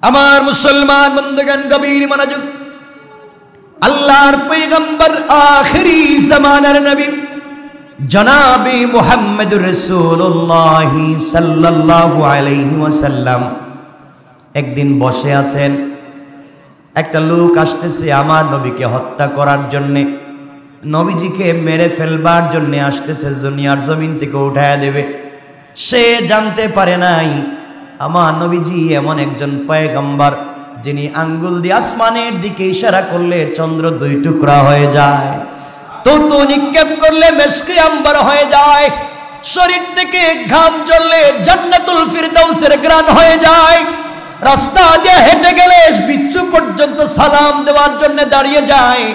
আমার মুসলমান বন্ধুগণ গভীর মনোযোগ। আল্লাহর পয়গম্বর আখিরি জামানার নবী জনাবে মুহাম্মদুর রাসূলুল্লাহ সাল্লাল্লাহু আলাইহি ওয়াসাল্লাম একদিন বসে আছেন। একটা লোক আসতেছে আমার নবীকে হত্যা করার জন্য, নবীজিকে মেরে ফেলবার জন্য আসতেছে, দুনিয়ার জমিন থেকে উঠায়া দেবে। সে জানতে পারে নাই আমার নবীজি এমন একজন পয়গম্বর যিনি আঙ্গুল দিয়ে আসমানের দিকে ইশারা করলে চন্দ্র দুই টুকরা হয়ে যায়, তো নিক্ষেপ করলে মেশকে আম্বার হয়ে যায়, শরীর থেকে ঘাম ঝরলে জান্নাতুল ফিরদাউসের গ্রান হয়ে যায়, রাস্তা দিয়ে হেঁটে গেলে বিচ্ছু পর্যন্ত সালাম দেওয়ার জন্য দাঁড়িয়ে যায়,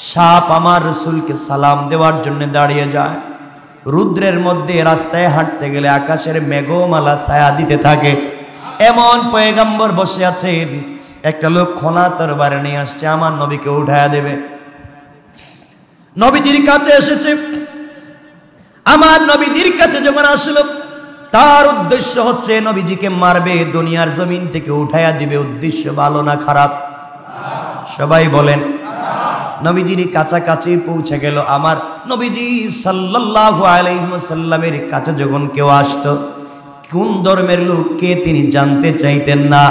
সাপ আমার রাসূলকে সালাম দেওয়ার জন্য দাঁড়িয়ে যায়, রুদ্রের মধ্যে রাস্তায় হাঁটতে গেলে আকাশের মেঘমালা ছায়া দিতে থাকে। এমন পয়গম্বর বসে আছেন, একটা লোক খোলা তরবারি নিয়ে আসছে আমার নবীকে উঠায়া দেবে। নবীজির কাছে এসেছে, আমার নবীজির কাছে যখন আসলো তার উদ্দেশ্য হচ্ছে নবীজিকে মারবে, দুনিয়ার জমিন থেকে উঠায়া দিবে। উদ্দেশ্য ভালো না খারাপ? সবাই বলেন। নবীজির কাছাকাছি পৌঁছে গেল। আমার নবীজি সাল্লাল্লাহু আলাইহি ওয়াসাল্লামের কাছে যখন কেউ আসতো, কোন ধর্মের লোক কে তিনি জানতে চাইতেন না,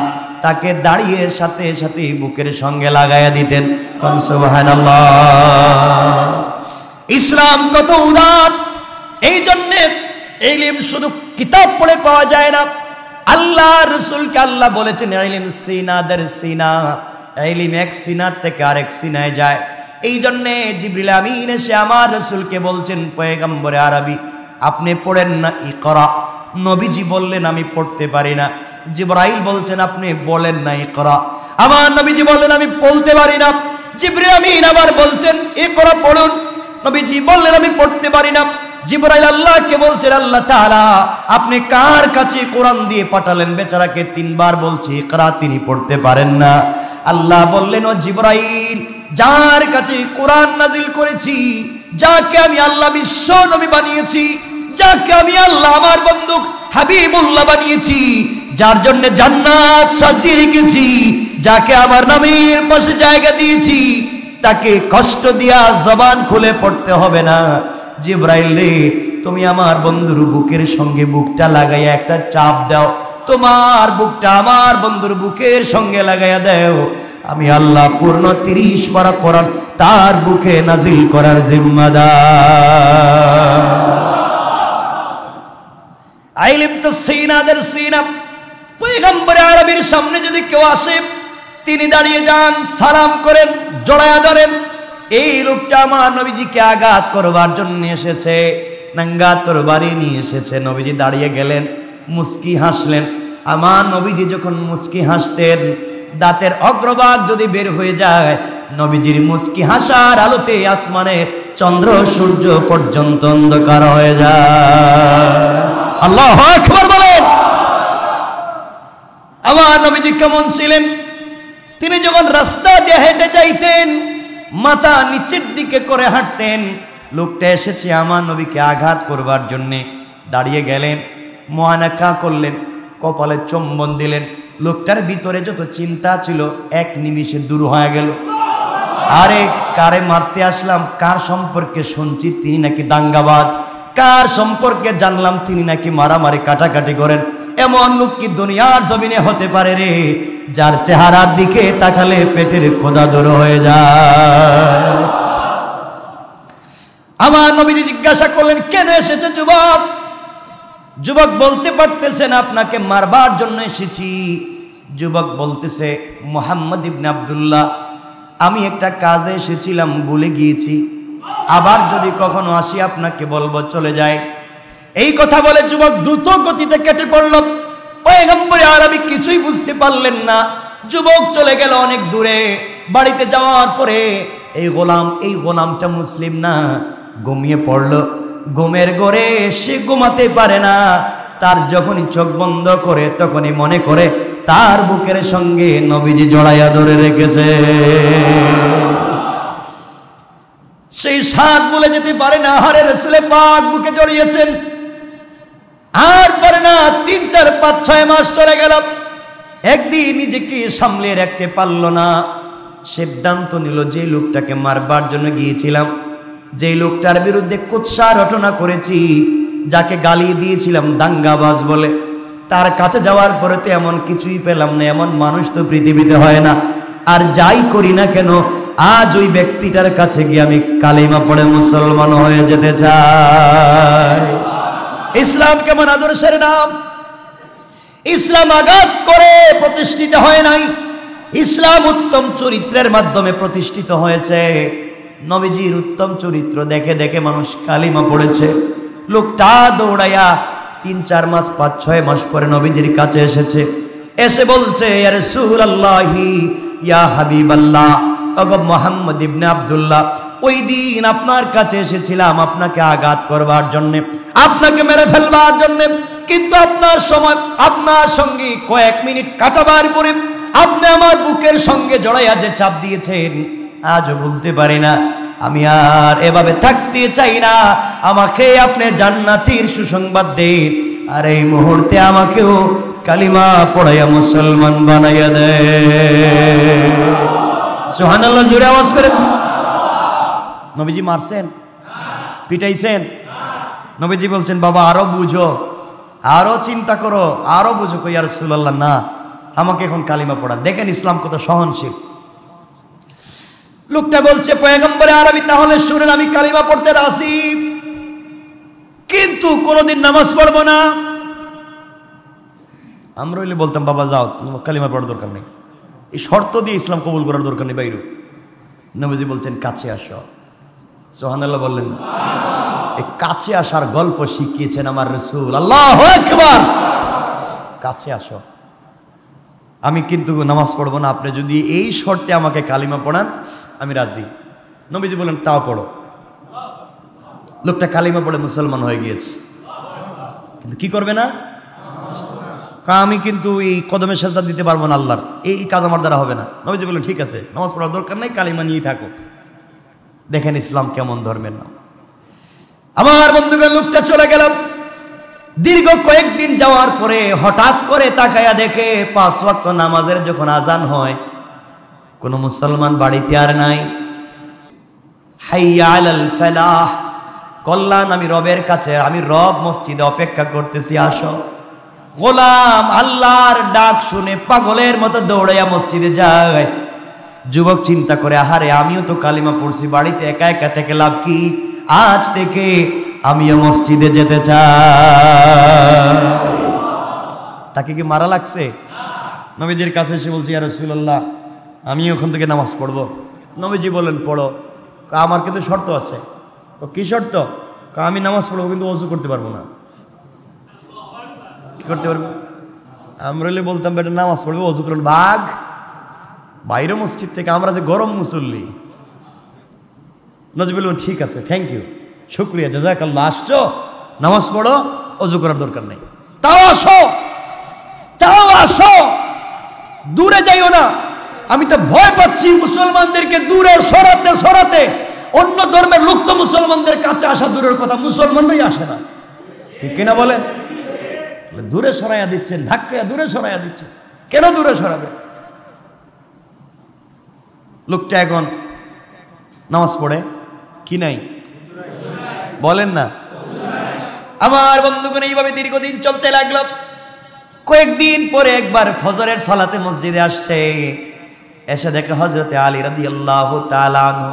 তাকে দাঁড়িয়ে সাথে সাথে বুকের সঙ্গে লাগাইয়া দিতেন। কোন সুবহানাল্লাহ। ইসলাম কত উদার! এই জন্যে ইলম শুধু কিতাব পড়ে পাওয়া যায় না। আল্লাহ রাসূলকে আল্লাহ বলেছেন ইলম সিনা দের সিনা, ইলম এক সিনার থেকে আরেক সিনায় যায়। এই জন্যে জিবরিল আমিন এসে আমার রাসূলকে বলছেন, পয়গম্বরে আরবি আপনি পড়েন না ইকরা। নবীজি বললেন আমি পড়তে পারি না। জিবরাইল বলছেন আপনি বলেন না ইকরা। আমার নবীজি বললেন আমি পড়তে পারি না। জিবরিল আমিন আবার বলছেন ইকরা পড়ুন। নবীজি বললেন আমি পড়তে পারি না। জিবরাইল আল্লাহকে বলছেন আল্লাহ তাআলা আপনি কার কাছে কোরআন দিয়ে পাঠালেন? বেচারাকে তিনবার বলছি ইকরা, তিনি পড়তে পারেন না। আল্লাহ বললেন ও জিবরাইল, যার কাছে কোরআন নাজিল করেছি, যাকে আমি আল্লাহ বিশ্ব নবী বানিয়েছি, যাকে আমি আল্লাহ আমার বন্ধু হাবিবুল্লাহ বানিয়েছি, যার জন্য জান্নাত সাজিয়ে রেখেছি, যাকে আমার নামের পাশে জায়গা দিয়েছি, তাকে কষ্ট দিয়া জবান খুলে পড়তে হবে না। জিবরাইল রে, তুমি আমার বন্ধুর বুকের সঙ্গে বুকটা লাগাইয়া একটা চাপ দাও, তোমার বুকটা আমার বন্ধুর বুকের সঙ্গে লাগাইয়া দাও, আমি আল্লাহ পূর্ণ 30 পারা কোরআন তার বুকে নাজিল করার জিম্মাদার। ইলম তো সিনাদের সিনা। পয়গম্বর আরবির সামনে যদি কেউ আসে, তিনি দাঁড়িয়ে যান, সালাম করেন, জড়ায়া ধরেন। এই লোকটা আমার নবীজিকে আঘাত করবার জন্য এসেছে, নাঙ্গা তরবারি নিয়ে এসেছে। নবীজি দাঁড়িয়ে গেলেন, মুস্কি হাসলেন। আমার নবীজি যখন মুস্কি হাসতেন, দাঁতের অগ্রভাগ যদি বের হয়ে যায়, নবীজির মুস্কি হাসার আলোতে আসমানে চন্দ্র সূর্য পর্যন্ত অন্ধকার হয়ে যায়। আল্লাহু আকবার বলেন। আমার নবীজি কেমন ছিলেন? তিনি যখন রাস্তা দিয়ে হেঁটে যাইতেন, মাথা নিচের দিকে করে হাঁটতেন। লোকটা এসেছে আমার নবীকে আঘাত করবার জন্যে, দাঁড়িয়ে গেলেন, মুআনাকা করলেন, কপালে চুম্বন দিলেন। লোকটার ভিতরে যত চিন্তা ছিল এক নিমিষে দূর হয়ে গেল। আরে কারে মারতে আসলাম, কার সম্পর্কে শুনছি তিনি নাকি দাঙ্গাবাজ, কার সম্পর্কে জানলাম তিনি নাকি মারামারি কাটাকাটি করেন। এমন লোক কি দুনিয়ার জমিনে হতে পারে রে, যার চেহারার দিকে তাকালে পেটের খোদা দূর হয়ে যায়। আমার নবীজি জিজ্ঞাসা করলেন কেন এসেছে যুবক? যুবক বলতে পারতেছেন আপনাকে মারবার জন্য এসেছি। যুবক বলতেছে মুহাম্মদ ইবনে আব্দুল্লাহ, আমি একটা কাজে এসেছিলাম, ভুলে গিয়েছি, আবার যদি কখনো আসি আপনাকে বলবো, চলে যায়। এই কথা বলে যুবক দ্রুত গতিতে কেটে পড়ল। পয়গম্বর আরবি কিছুই বুঝতে পারলেন না। যুবক চলে গেল অনেক দূরে। বাড়িতে যাওয়ার পরে এই গোলামটা মুসলিম না, ঘুমিয়ে পড়ল। ঘুমের ঘরে সে ঘুমাতে পারে না। তার যখনই চোখ বন্ধ করে তখনই মনে করে তার বুকের সঙ্গে নবীজি জড়াইয়া ধরে রেখেছে। সেই সাত বলে যেতে পারে না, হারে রাসূলে পাক বুকে জড়িয়েছেন। আর পারে না। 3, 4, 5, 6 মাস চলে গেল। একদিন নিজেকে সামলে রাখতে পারল না, সিদ্ধান্ত নিল যে লোকটাকে মারবার জন্য গিয়েছিলাম, যে লোকটার বিরুদ্ধে কুৎসা রটনা করেছি, যাকে গালি দিয়েছিলাম দাঙ্গাবাজ বলে, তার কাছে যাওয়ার পরে তো এমন কিছুই পেলাম না। এমন মানুষ তো পৃথিবীতে হয় না। আর যাই করি না কেন, আজ ওই ব্যক্তিটার কাছে গিয়ে আমি কালিমা পড়ে মুসলমান হয়ে যেতে চাই। ইসলাম কেমন আদর্শের নাম! ইসলাম আঘাত করে প্রতিষ্ঠিত হয় নাই, ইসলাম উত্তম চরিত্রের মাধ্যমে প্রতিষ্ঠিত হয়েছে। নবীজির উত্তম চরিত্র দেখে দেখে মানুষ কালিমা পড়েছে। লোকটা দৌড়াইয়া 3-4 মাস 5-6 মাস পরে নবীজির কাছে এসেছে, এসে বলছে, ইয়া রাসূলুল্লাহি ইয়া হাবিবাল্লাহ, ওগো মুহাম্মদ ইবনে আব্দুল্লাহ, ওই দিন আপনার কাছে এসেছিলাম আপনাকে আঘাত করবার জন্যে, আপনাকে মেরে ফেলবার জন্যে, কিন্তু আপনার সঙ্গে কয়েক মিনিট কাটাবার পরে আপনি আমার বুকের সঙ্গে জড়াইয়া যে চাপ দিয়েছেন, আজও বলতে পারি না। আমি আর এভাবে থাকতে চাই না, আমাকে আপনি জান্নাতের সুসংবাদ দেন, আর এই মুহূর্তে আমাকেও কালিমা পড়াইয়া মুসলমান বানাইয়া দেন। সুবহানাল্লাহ, জোরে আওয়াজ করে। নবীজি মারছেন, পিটাইছেন? নবীজি বলছেন, বাবা আরো বুঝো, আরো চিন্তা করো, আরো বুঝো। কই, ইয়া রাসূলুল্লাহ না, আমাকে এখন কালিমা পড়ান। দেখেন ইসলাম কত সহনশীল। লোকটা বলছে, পয়গম্বরে আরবি, তাহলে শুনেন, আমি কালিমা পড়তে রাজি, কিন্তু কোনোদিন নামাজ পড়বো না। আমরা হইলে বলতাম, বাবা যাও, কালিমা পড়ার দরকার নেই, এই শর্ত দিয়ে ইসলাম কবুল করার দরকার নেই বাইরে। নবীজি বলছেন, কাছে আসো। সুবহানাল্লাহ বললেন না? এই কাছে আসার গল্প শিখিয়েছেন আমার রাসূল। আল্লাহু আকবার। কাছে আসো, আমি কিন্তু নামাজ পড়বো না, আপনি যদি এই শর্তে আমাকে কালিমা পড়ান আমি রাজি। নবীজি বলেন, তাও পড়ো। লোকটা কালিমা পড়ে মুসলমান হয়ে গিয়েছে, কিন্তু কি করবে না? আমি কিন্তু এই কদমে সেজদা দিতে পারবো না আল্লাহর, এই কাজ আমার দ্বারা হবে না। নবীজি বলেন, ঠিক আছে, নামাজ পড়ার দরকার নেই, কালিমা নিয়েই থাকো। দেখেন ইসলাম কেমন ধর্মের নাম। আমার বন্ধুগণ, লোকটা চলে গেল। দীর্ঘ কয়েকদিন যাওয়ার পরে হঠাৎ করে তাকায়া দেখে 5 ওয়াক্ত নামাজের যখন আজান হয়, কোনো মুসলমান বাড়িতে আর নাই। হাইয়া আলাল ফালাহ, কল্যাণ, আমি রবের কাছে, আমি রব মসজিদে অপেক্ষা করতেছি, আসো। গোলাম আল্লাহর ডাক শুনে পাগলের মতো দৌড়াইয়া মসজিদে যায়। যুবক চিন্তা করে, আহারে আমিও তো কালিমা পড়ছি, বাড়িতে একা একা থেকে লাভ কি, আজ থেকে আমিও মসজিদে যেতে চাই। তাকে কি মারা লাগছে? নবীজির কাছে এসে বলছি, ইয়া রাসূলুল্লাহ, আমি ওখান থেকে নামাজ পড়বো। নবীজি বলেন, পড়ো। আমার কিন্তু শর্ত আছে। কি শর্ত? আমি নামাজ পড়বো, কিন্তু ওযু করতে পারবো না। কি করতে পারবো? আমরা বলতাম, বেটা নামাজ পড়বে, ওযু করুন, ভাগ বাইরে মসজিদ থেকে, আমরা যে গরম মুসল্লি। নবী বললেন, ঠিক আছে, থ্যাংক ইউ, শুকরিয়া, জাযাকাল্লাহ, আসছো, নামাজ পড়ো, ওযু করার দরকার নেই। তাও আসো, তাও আসো, দূরে যাইও না। আমি তো ভয় পাচ্ছি মুসলমানদেরকে দূরে সরাতে সরাতে। অন্য ধর্মের লোক তো মুসলমানদের কাছে আসা দূরের কথা, মুসলমানরাই আসে না, ঠিক কিনা বলেন? দূরে সরাইয়া দিচ্ছেন, ধাক্কাইয়া দূরে সরাইয়া দিচ্ছেন। কেন দূরে সরাবে? লোকটা এখন নামাজ পড়ে কি নাই? বলেন না। আমার বন্ধুগণ, এইভাবে দীর্ঘদিন চলতে লাগলো। কয়েকদিন পরে একবার ফজরের সালাতে মসজিদে আসছে, এসে দেখে হযরতে আলী রাদিয়াল্লাহু তাআলা আনহু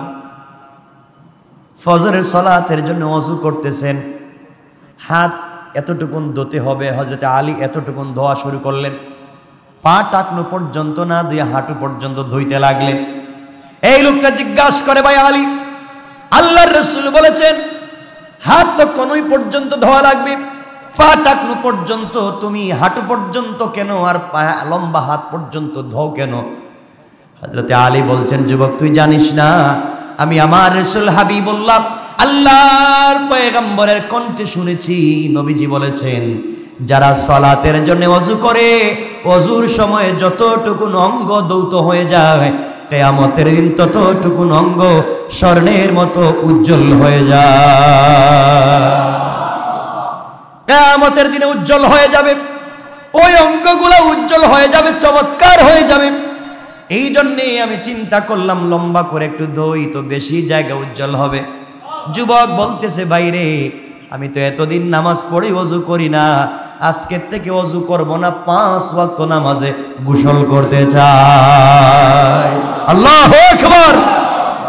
ফজরের সালাতের জন্য ওযু করতেছেন। হাত এতটুকুন ধুতে হবে, হযরতে আলী এতটুকুন ধোয়া শুরু করলেন। পা টাকনো পর্যন্ত না ধুয়ে হাঁটু পর্যন্ত ধুইতে লাগলেন। এই লোকটা জিজ্ঞাসা করে, ভাই আলী, আল্লাহর রাসূল বলেছেন হাত তো কোনই পর্যন্ত ধোয়া লাগবে, পা টাকনো পর্যন্ত, তুমি হাঁটু পর্যন্ত কেন আর লম্বা হাত পর্যন্ত ধোও কেন? হযরতে আলী বলছেন, যুবক তুই জানিস না, আমি আমার রাসূল হাবিবুল্লাহ আল্লাহর পয়গম্বরের কণ্ঠে শুনেছি, নবীজি বলেছেন যারা সালাতের জন্য ওযু করে, ওযুর সময় যতটুকুন অঙ্গ ধৌত হয়ে যায়, কিয়ামতের দিন ততটুকুন অঙ্গ স্বর্ণের মতো উজ্জ্বল হয়ে যায়। কিয়ামতের দিনে উজ্জ্বল হয়ে যাবে। ওই অঙ্গগুলো উজ্জ্বল হয়ে যাবে, চমৎকার হয়ে যাবে। এই জন্যে আমি চিন্তা করলাম লম্বা করে একটু ধুই তো বেশি জায়গা উজ্জ্বল হবে। যুবক বলতেছে, বাইরে আমি তো এতদিন নামাজ পড়ে অজু করি না, আজকের থেকে অজু করব না, 5 ওয়াক্ত নামাজে গোসল করতে চাই। আল্লাহু আকবার।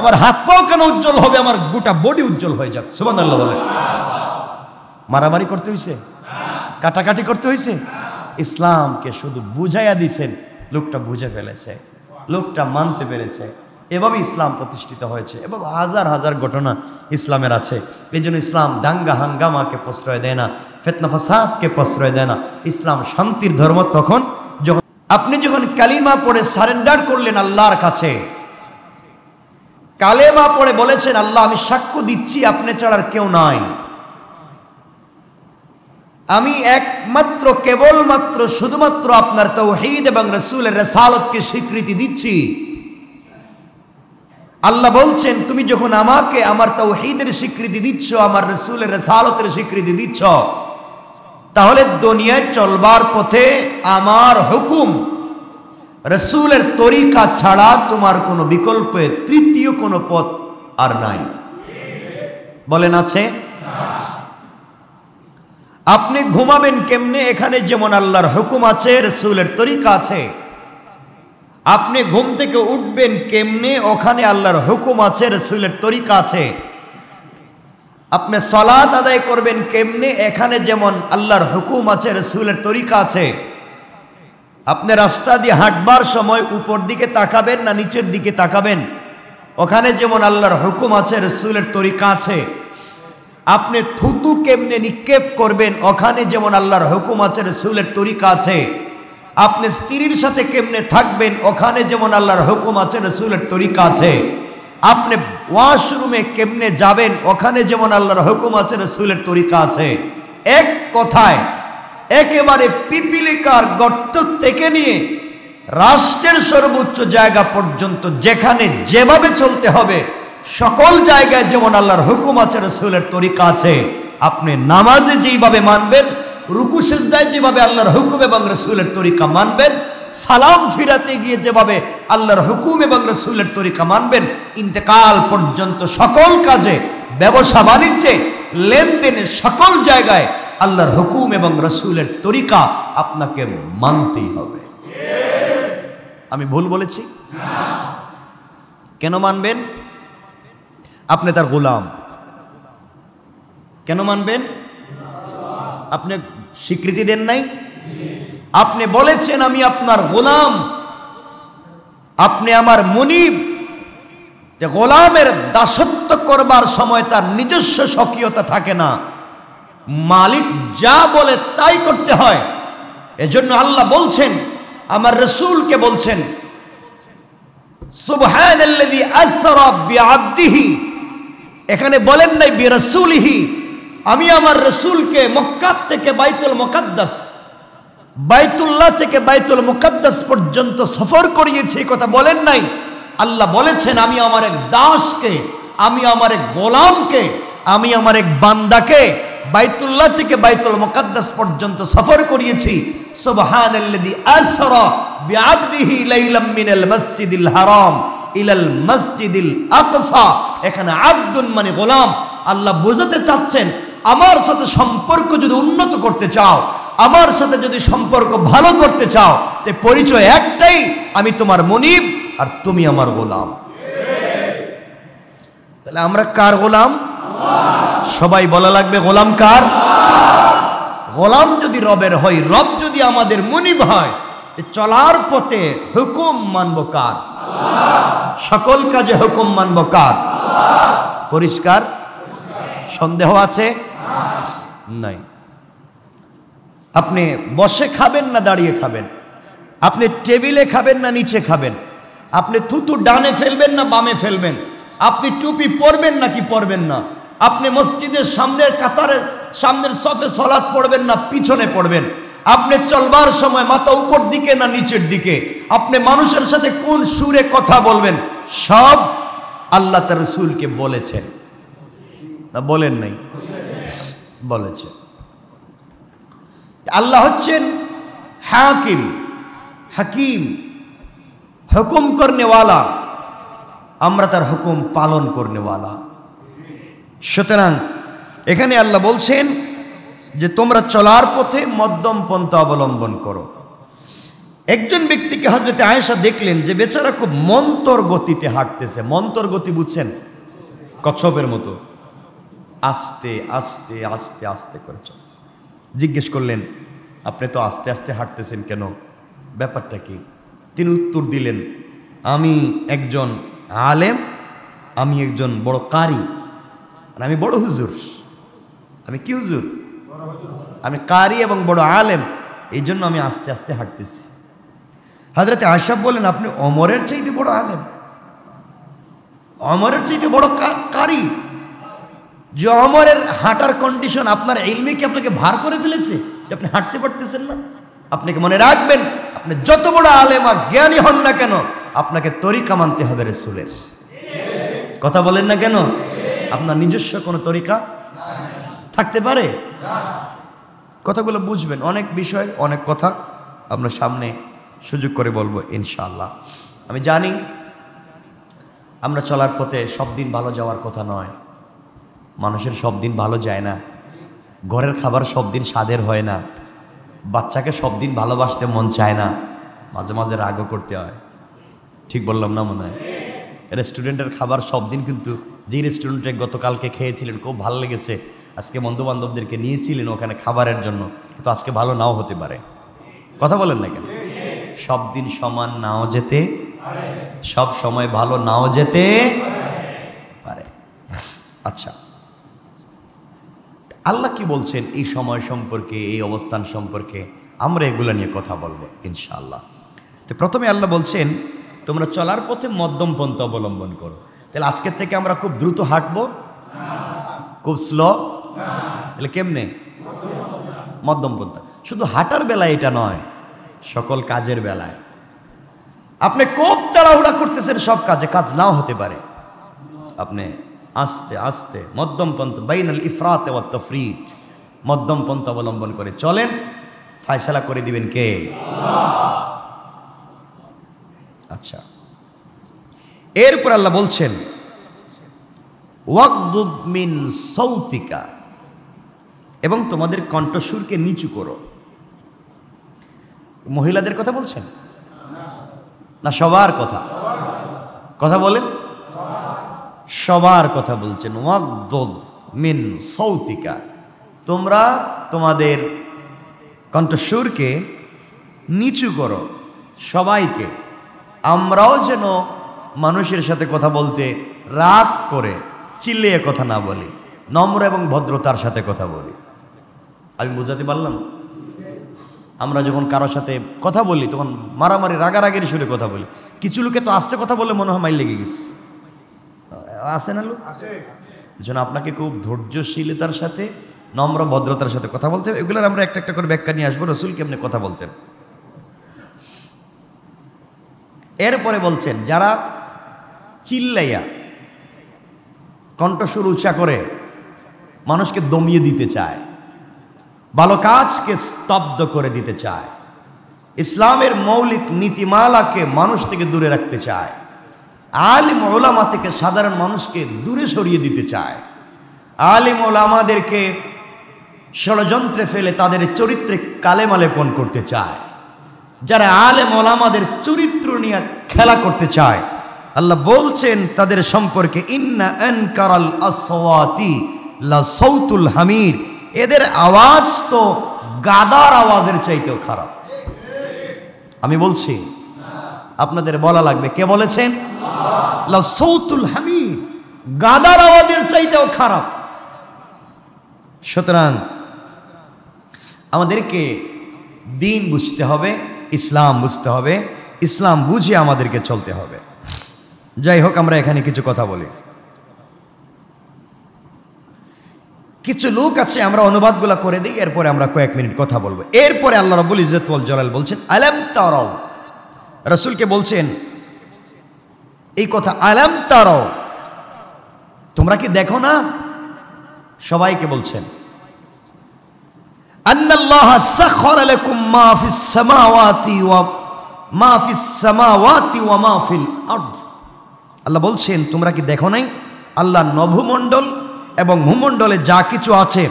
আমার হাত পাও কেন উজ্জ্বল হবে, আমার গোটা বডি উজ্জ্বল হয়ে যাক। সুবহানাল্লাহ বলে। মারামারি করতে হইছে, কাটাকাটি করতে হইছে। ইসলামকে শুধু বুঝাইয়া দিছেন, লোকটা বুঝে ফেলেছে, লোকটা মানতে পেরেছে। এভাবে ইসলাম প্রতিষ্ঠিত হয়েছে। এবং হাজার হাজার ঘটনা ইসলামের আছে। এই জন্য ইসলাম দাঙ্গা হাঙ্গামাকে প্রশ্রয় দেয় না, ফিতনা ফাসাদকে প্রশ্রয় দেয় না। ইসলাম শান্তির ধর্ম। তখন যখন আপনি কালিমা পড়ে সারেন্ডার করলেন আল্লাহর কাছে, কালেমা পড়ে বলেছেন, আল্লাহ আমি সাক্ষ্য দিচ্ছি আপনি ছাড়া আর কেউ নাই, আমি একমাত্র কেবলমাত্র শুধুমাত্র আপনার তাওহীদ এবং রাসূলের রিসালাতকে স্বীকৃতি দিচ্ছি। আল্লাহ বলছেন, তুমি যখন আমাকে আমার তাওহীদের স্বীকৃতি দিচ্ছ, আমার রাসূলের রিসালাতের স্বীকৃতি দিচ্ছ, তাহলে দুনিয়ায় চলবার পথে আমার হুকুম, রাসূলের তরিকা ছাড়া তোমার কোনো বিকল্পে তৃতীয় কোনো পথ আর নাই। বলেন আছে? আপনি ঘুমাবেন কেমনে, এখানে যেমন আল্লাহর হুকুম আছে, রাসূলের তরিকা আছে। আপনি ঘুম থেকে উঠবেন কেমনে, ওখানে আল্লাহর হুকুম আছে, রাসূলের তরিকা আছে। আপনি সালাত আদায় করবেন কেমনে, এখানে যেমন আল্লাহর হুকুম আছে, রাসূলের তরিকা আছে। আপনি রাস্তা দিয়ে হাঁটবার সময় উপর দিকে তাকাবেন না নিচের দিকে তাকাবেন, ওখানে যেমন আল্লাহর হুকুম আছে, রাসূলের তরিকা আছে। আপনি থুতু কেমনে নিক্ষেপ করবেন, ওখানে যেমন আল্লাহর হুকুম আছে, রাসূলের তরিকা আছে। আপনি স্ত্রীর সাথে কেমনে থাকবেন, ওখানে যেমন আল্লাহর হুকুম আছে, রাসূলের তরিকা আছে। আপনি ওয়াশরুমে কেমনে যাবেন, ওখানে যেমন আল্লাহর হুকুম আছে, রাসূলের তরিকা আছে। এক কথায় একেবারে পিপিলিকার গর্ত থেকে নিয়ে রাষ্ট্রের সর্বোচ্চ জায়গা পর্যন্ত যেখানে যেভাবে চলতে হবে, সকল জায়গায় যেমন আল্লাহর হুকুম আছে, রাসূলের তরিকা আছে। আপনি নামাজে যেভাবে মানবেন, রুকু সিজদায় যেভাবে আল্লাহর হুকুম এবং রাসূলের তরিকা মানবেন, সালাম ফিরাতে গিয়ে যেভাবে আল্লাহর হুকুম এবং রাসূলের তরিকা মানবেন, ইন্তেকাল পর্যন্ত সকল কাজে, ব্যবসা বাণিজ্যে, লেনদেনে, সকল জায়গায় আল্লাহর হুকুম এবং রাসূলের তরিকা আপনাকে মানতেই হবে। আমি ভুল বলেছি? কেন মানবেন? আপনি তার গোলাম। কেন মানবেন? আপনি স্বীকৃতি দেন নাই, আপনি বলেছেন আমি আপনার গোলাম, আপনি আমার মুনিব। যে গোলামের দাসত্ব করবার সময় তার নিজস্ব স্বকীয়তা থাকে না, মালিক যা বলে তাই করতে হয়। এজন্য আল্লাহ বলছেন, আমার রাসূলকে বলছেন, সুবহানাল্লাযী আসরা বিআবদিহি, এখানে বলেন নাই বিরাসূলিহি। আমি আমার রাসূলকে মক্কা থেকে বাইতুল মুকাদ্দাস, বাইতুল্লাহ থেকে বাইতুল মুকাদ্দাস পর্যন্ত সফর করিয়েছি, কথা বলেন নাই। আল্লাহ বলেছেন, আমি আমার এক দাসকে, আমি আমার এক গোলামকে, আমি আমার এক বান্দাকে বাইতুল্লাহ থেকে বাইতুল মুকাদ্দাস পর্যন্ত সফর করিয়েছি। সুবহানাল্লাযী আসরা বিআবদিহি লাইলাম মিনাল মাসজিদিল হারাম ইলাল মাসজিদিল আকসা। এখানে আব্দুন মানে গোলাম। আল্লাহ বোঝাতে চাচ্ছেন, আমার সাথে সম্পর্ক যদি উন্নত করতে চাও, আমার সাথে যদি সম্পর্ক ভালো করতে চাও, তে পরিচয় একটাই, আমি তোমার মুনিব আর তুমি আমার গোলাম। তাহলে আমরা কার গোলাম? সবাই বলা লাগবে গোলাম কার? গোলাম যদি রবের হয়, রব যদি আমাদের মুনিব হয়, চলার পথে হুকুম মানব কার? সকল কাজে হুকুম মানব কার? পরিষ্কার? সন্দেহ আছে? নাই। আপনি বসে খাবেন না দাঁড়িয়ে খাবেন, আপনি টেবিলে খাবেন না নিচে খাবেন, আপনি থুতু ডানে ফেলবেন না বামে ফেলবেন, আপনি টুপি পরবেন নাকি পরবেন না, আপনি মসজিদের সামনের কাতারে সামনের সফে সালাত পড়বেন না পিছনে পড়বেন, আপনি চলবার সময় মাথা উপর দিকে না নিচের দিকে, আপনি মানুষের সাথে কোন সুরে কথা বলবেন, সব আল্লাহ তার রাসূলকে বলেছেন না বলেন নাই? বলেছেন। আল্লাহ হচ্ছেন হাকিম, হাকিম, হুকুম করনেওয়ালা, আমরা তার হুকুম পালন করনেওয়ালা। সুতরাং এখানে আল্লাহ বলছেন যে তোমরা চলার পথে মধ্যম পন্থা অবলম্বন করো। একজন ব্যক্তিকে হযরত আয়েশা দেখলেন যে বেচারা খুব মন্তর গতিতে হাঁটতেছে। মন্তর গতি বুঝছেন? কচ্ছপের মতো আস্তে আস্তে আস্তে আস্তে করে চলছে। জিজ্ঞেস করলেন, আপনি তো আস্তে আস্তে হাঁটতেছেন কেন, ব্যাপারটা কি? তিনি উত্তর দিলেন, আমি একজন আলেম, আমি একজন বড় কারি, আমি বড় হুজুর। আমি কি হুজুর? আমি কারি এবং বড় আলেম, এই জন্য আমি আস্তে আস্তে হাঁটতেছি। হযরত আয়েশা বললেন, আপনি ওমরের চাইতে বড় আলেম, ওমরের চাইতে বড় কারি, যে ওমরের হাঁটার কন্ডিশন আপনার ইলমে কি আপনাকে ভার করে ফেলেছে যে আপনি হাঁটতে পারতেছেন না? আপনাকে মনে রাখবেন, আপনি যত বড় আলেম আর জ্ঞানী হন না কেন, আপনাকে তরিকা মানতে হবে রাসূলের। কথা বলেন না কেন? আপনার নিজস্ব কোনো তরিকা থাকতে পারে? কথাগুলো বুঝবেন। অনেক বিষয়, অনেক কথা আমরা সামনে সুযোগ করে বলবো ইনশাআল্লাহ। আমি জানি আমরা চলার পথে সব দিন ভালো যাওয়ার কথা নয়, মানুষের সব দিন ভালো যায় না, ঘরের খাবার সব দিন স্বাদের হয় না, বাচ্চাকে সব দিন ভালোবাসতে মন চায় না, মাঝে মাঝে রাগও করতে হয়। ঠিক বললাম না মনে হয়? রেস্টুরেন্টের খাবার সব দিন, কিন্তু যে রেস্টুরেন্টে গতকালকে খেয়েছিলেন খুব ভালো লেগেছে, আজকে বন্ধু বান্ধবদেরকে নিয়েছিলেন ওখানে খাবারের জন্য, কিন্তু আজকে ভালো নাও হতে পারে। কথা বলেন না কেন? সব দিন সমান নাও যেতে, সব সময় ভালো নাও যেতে পারে। আচ্ছা, আল্লাহ কি বলছেন এই সময় সম্পর্কে, এই অবস্থান সম্পর্কে? আমরা এগুলো নিয়ে কথা বলবো ইনশাআল্লাহ। তো প্রথমে আল্লাহ বলছেন তোমরা চলার পথে মধ্যম পন্থা অবলম্বন করো। তাহলে আজকের থেকে আমরা খুব দ্রুত হাঁটবো, খুব স্লো? তাহলে কেমনে? মধ্যম পন্থা। শুধু হাঁটার বেলায় এটা নয়, সকল কাজের বেলায়। আপনি খুব তাড়াহুড়া করতেছেন সব কাজে, কাজ নাও হতে পারে, আপনি আস্তে আস্তে মধ্যম পন্থা, বাইনাল ইফরাত ওয়াত তাফরিত, মধ্যম পন্থা অবলম্বন করে চলেন, ফয়সালা করে দিবেন কে? আল্লাহ। আচ্ছা, এরপর আল্লাহ বলছেন ওয়াগদুদ মিন সাউতিকা, এবং তোমাদের কণ্ঠস্বরকে নিচু করো। মহিলাদের কথা বলছেন না সবার কথা? কথা বলেন, সবার কথা বলছেন। ওয়াগদুদ মিন সাউতিকা, তোমরা তোমাদের কণ্ঠস্বরকে নিচু করো। সবাইকে, আমরাও যেন মানুষের সাথে কথা বলতে রাগ করে চিল্লিয়ে কথা না বলি, নম্র এবং ভদ্রতার সাথে কথা বলি। আমি বুঝাতে পারলাম? আমরা যখন কারোর সাথে কথা বলি তখন মারামারি রাগারাগির সুরে কথা বলি। কিছু লোকে তো আস্তে কথা বলে মনে হয় মাইল লেগে গেছে, আছে না লোক? এই জন্য আপনাকে খুব ধৈর্যশীলতার সাথে, নম্র ভদ্রতার সাথে কথা বলতে হবে। এগুলোর আমরা একটা একটা করে ব্যাখ্যা নিয়ে আসবো, রাসূল কেমনে কথা বলতেন। এরপরে বলছেন যারা চিল্লাইয়া কণ্ঠস্বর উঁচা করে মানুষকে দমিয়ে দিতে চায়, ভালো কাজকে স্তব্ধ করে দিতে চায়, ইসলামের মৌলিক নীতিমালাকে মানুষ থেকে দূরে রাখতে চায়, আলিম ওলামা থেকে সাধারণ মানুষকে দূরে সরিয়ে দিতে চায়, আলিম ওলামাদেরকে ষড়যন্ত্রে ফেলে তাদের চরিত্রে কালেমা লেপন করতে চায়, যারা আলেম ওলামাদের চরিত্র নিয়ে খেলা করতে চায়, আল্লাহ বলছেন তাদের সম্পর্কে ইন্না আনকারাল আসওয়াতি লা সাউতুল হামির, এদের আওয়াজ তো গাদার আওয়াজের চাইতেও খারাপ। আমি বলছি, আপনাদের বলা লাগবে, কে বলেছেন? লা সাউতুল হামির, গাদার আওয়াজের চাইতেও খারাপ। সুতরাং আমাদেরকে দিন বুঝতে হবে, ইসলাম বুঝতে হবে, ইসলাম বুঝে আমাদেরকে চলতে হবে। যাই হোক, আমরা এখানে কিছু কথা বলি। কিছু লোক আছে, আমরা অনুবাদগুলো করে দিই, এরপরে আমরা কয়েক মিনিট কথা বলবো। এরপরে আল্লাহ রাব্বুল ইজ্জত ওয়াল জালাল বলছেন আলাম তারাও, রাসূলকে বলছেন এই কথা, আলাম তারাও, তোমরা কি দেখো না? সবাইকে বলছেন আন্নাল্লাহা সাখারা লাকুম মা ফিস সামাওয়াতি ওয়া মা ফিস সামাওয়াতি ওয়া মা ফিল আরদ। আল্লাহ বলছেন তোমরা কি দেখো নাই আল্লাহ নভমণ্ডল এবং ভূমণ্ডলে যা কিছু আছে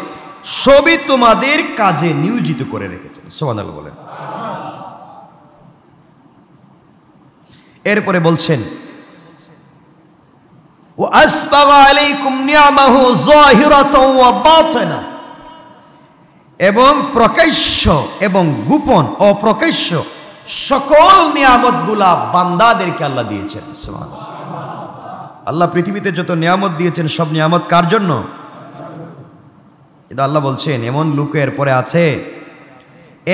সবই তোমাদের কাজে নিয়োজিত করে রেখেছেন। সুবহানাল্লাহ বলেন। এরপরে বলছেন ওয়া আসবাগা আলাইকুম নি'মাহু যাহিরাতাও ওয়া বাতিনা, এবং প্রকাশ্য এবং গোপন অপ্রকাশ্য সকল নিয়ামতগুলা বান্দাদেরকে আল্লাহ দিয়েছেন। সুবহানাল্লাহ। আল্লাহ পৃথিবীতে যত নিয়ামত দিয়েছেন সব নিয়ামত কার জন্য? কিন্তু আল্লাহ বলছেন এমন লোক এরপরে আছে,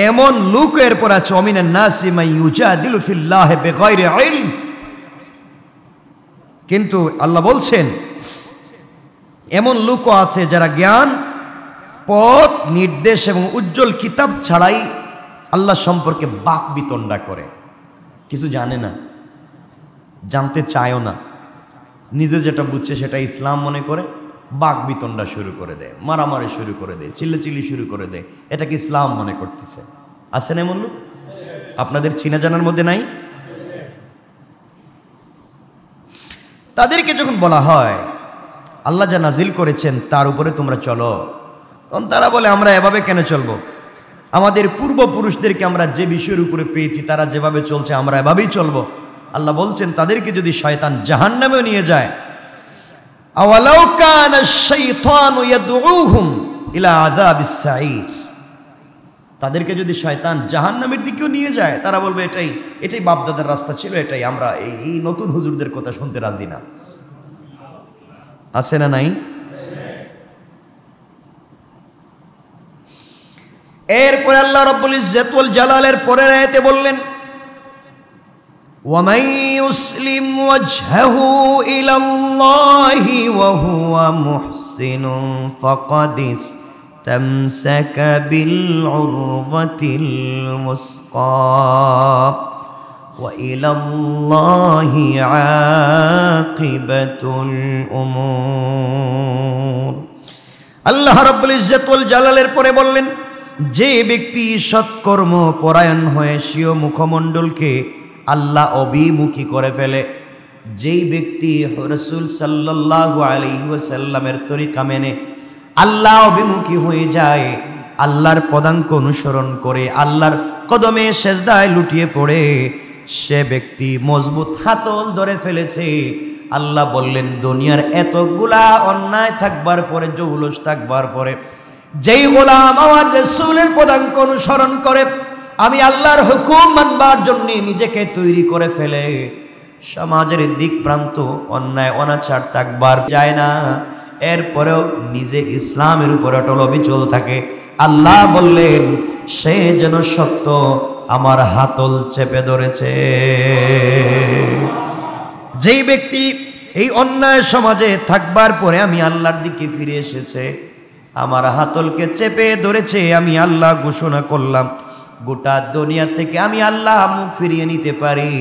এমন লোক এরপরে আছে ওমিনান নাসি মান ইউজাদিলু ফিল্লাহি বিগাইরি ইলম। কিন্তু আল্লাহ বলছেন এমন লোকও আছে যারা জ্ঞান, পথ নির্দেশ এবং উজ্জ্বল কিতাব ছাড়াই আল্লাহ সম্পর্কে বাক বিতণ্ডা করে, কিছু জানে না, জানতে চায়ও না, নিজে যেটা বুঝছে সেটা ইসলাম মনে করে বাক বিতণ্ডা শুরু করে দেয়, মারামারি শুরু করে দেয়, চিল্লাচিল্লি শুরু করে দেয়, এটাকে ইসলাম মনে করতেছে। আছেন এমন লোক? আপনাদের চিনা জানার মধ্যে নাই? তাদেরকে যখন বলা হয় আল্লাহ যা নাজিল করেছেন তার উপরে তোমরা চলো, তখন তারা বলে আমরা এভাবে কেন চলবো? আমাদের পূর্বপুরুষদেরকে আমরা যে বিষয়ের উপরে পেয়েছি তারা যেভাবে চলছে আমরা এভাবেই চলবো। আল্লাহ বলছেন তাদেরকে যদি শয়তান জাহান্নামেও নিয়ে যায়, আওয়ালাউ কানা শাইতানু ইয়াদউহুম ইলা আযাবিস সাঈর, তাদেরকে যদি শয়তান জাহান্নামের দিকেও নিয়ে যায় তারা বলবে এটাই বাপদাদার রাস্তা ছিল, এটাই আমরা এই নতুন হুজুরদের কথা শুনতে রাজি না। আছে না নাই? এরপরে আল্লাহ রাব্বুল ইজ্জত ওয়াল জালালের পরের আয়াতে বললেন وَمَن يُسْلِمْ وَجْهَهُ إِلَى اللَّهِ وَهُوَ مُحْسِنٌ فَقَدِ اسْتَمْسَكَ بِالْعُرْوَةِ الْوُثْقَى وَإِلَى اللَّهِ عَاقِبَةُ الْأُمُورِ। আল্লাহ রাব্বুল ইজ্জত ওয়াল জালালের পরে বললেন যে ব্যক্তি সৎকর্ম পরায়ণ হয়ে স্বীয় মুখমণ্ডলকে আল্লাহ অভিমুখী করে ফেলে, যেই ব্যক্তি রাসূল সাল্লাল্লাহু আলাইহি ওয়াসাল্লামের তরিকা মেনে আল্লাহ অভিমুখী হয়ে যায়, আল্লাহর পদাঙ্ক অনুসরণ করে আল্লাহর কদমে সেজদায় লুটিয়ে পড়ে, সে ব্যক্তি মজবুত হাতল ধরে ফেলেছে। আল্লাহ বললেন দুনিয়ার এতগুলা অন্যায় থাকবার পরে, জৌলুস থাকবার পরে, যেই গোলাম আমার রাসূলের পদাঙ্ক অনুসরণ করে আমি আল্লাহর হুকুম মানবার জন্য নিজেকে তৈরি করে ফেলে, সমাজের দিক প্রান্ত অন্যায় অনাচার থাকবার যায় না, এরপরেও নিজে ইসলামের উপর অটল অবিচল থাকে, আল্লাহ বললেন সে যেন সত্য আমার হাতল চেপে ধরেছে। যেই ব্যক্তি এই অন্যায় সমাজে থাকবার পরে আমি আল্লাহর দিকে ফিরে এসেছে, আমার হাতলকে চেপে ধরেছে, আমি আল্লাহ ঘোষণা করলাম গোটা দুনিয়া থেকে আমি আল্লাহ মুখ ফিরিয়ে নিতে পারি,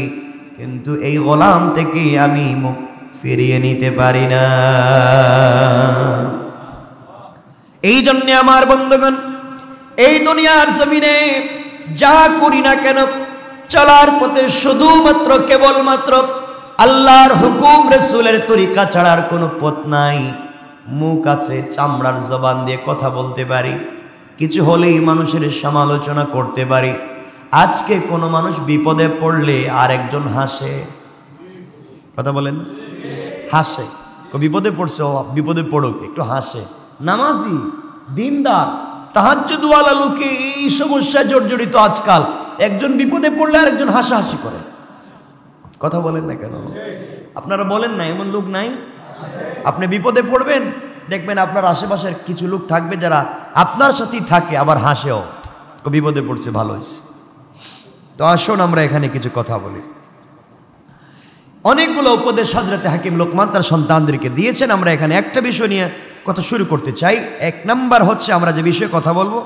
কিন্তু এই গোলাম থেকে আমি মুখ ফিরিয়ে নিতে পারি না। এই জন্যে আমার বন্ধুগণ এই দুনিয়ার জমিনে যা করি না কেন চলার পথে শুধুমাত্র কেবলমাত্র আল্লাহর হুকুম রাসূলের তরিকা ছাড়ার কোনো পথ নাই। মুখ আছে, চামড়ার জবান দিয়ে কথা বলতে পারি, কিছু হলেই মানুষের সমালোচনা করতে পারি। আজকে কোনো মানুষ বিপদে পড়লে আরেকজন হাসে, কথা বলেন, হাসে, বিপদে পড়ছে, বিপদে পড়ুক, একটু হাসে। নামাজি, দিনদার, তাহাজ্জুদওয়ালা লোকে এই সমস্যায় জর্জরিত আজকাল, একজন বিপদে পড়লে আরেকজন হাসাহাসি করে, কথা বলেন না কেন? আপনারা বলেন না এমন লোক নাই? আপনি বিপদে পড়বেন, দেখবেন আপনার আশেপাশের কিছু লোক থাকবে যারা আপনার সাথেই থাকে আবার হাসেও, বিপদে পড়ছে, ভালো হয়েছে। তো আসুন আমরা এখানে কিছু কথা বলি। অনেকগুলো উপদেশ হযরত হাকিম লোকমান তার সন্তানদেরকে দিয়েছেন। আমরা এখানে একটা বিষয় নিয়ে কথা শুরু করতে চাই। এক নাম্বার হচ্ছে আমরা যে বিষয়ে কথা বলবো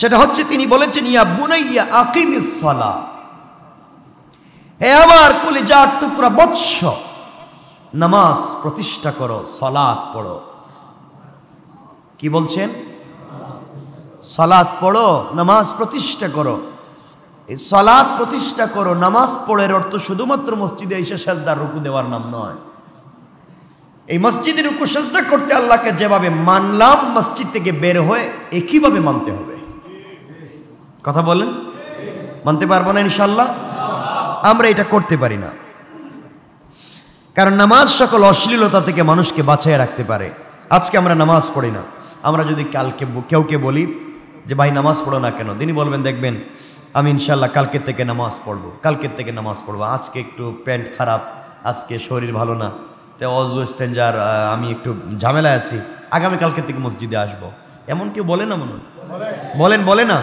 সেটা হচ্ছে তিনি বলেছেন ইয়া বুনাইয়া আকিমিস সালাহ, হে আমার কলিজার টুকরা বৎস, নামাজ প্রতিষ্ঠা করো, সালাত পড়ো। কি বলছেন? সালাত পড়ো, নামাজ প্রতিষ্ঠা করো। এই সালাত প্রতিষ্ঠা করো, নামাজ পড়ের অর্থ শুধুমাত্র মসজিদে এসে সাজদা রুকু দেওয়ার নাম নয়। এই মসজিদে রুকু সাজদা করতে আল্লাহকে যেভাবে মানলাম, মসজিদ থেকে বের হয়ে একইভাবে মানতে হবে। কথা বলেন, মানতে পারবো না ইনশাআল্লাহ? আমরা এটা করতে পারি না, কারণ নামাজ সকল অশ্লীলতা থেকে মানুষকে বাঁচিয়ে রাখতে পারে। আজকে আমরা নামাজ পড়ি না। আমরা যদি কালকে কেউকে বলি যে ভাই নামাজ পড়ো না কেন, তিনি বলবেন দেখবেন আমি ইনশাআল্লাহ কালকের থেকে নামাজ পড়বো, কালকের থেকে নামাজ পড়বো। আজকে একটু প্যান্ট খারাপ, আজকে শরীর ভালো না, তো অজু ইস্তেঞ্জার আমি একটু ঝামেলায় আছি, আগামীকালকের থেকে মসজিদে আসবো। এমন কেউ বলে না? মনে বলে না?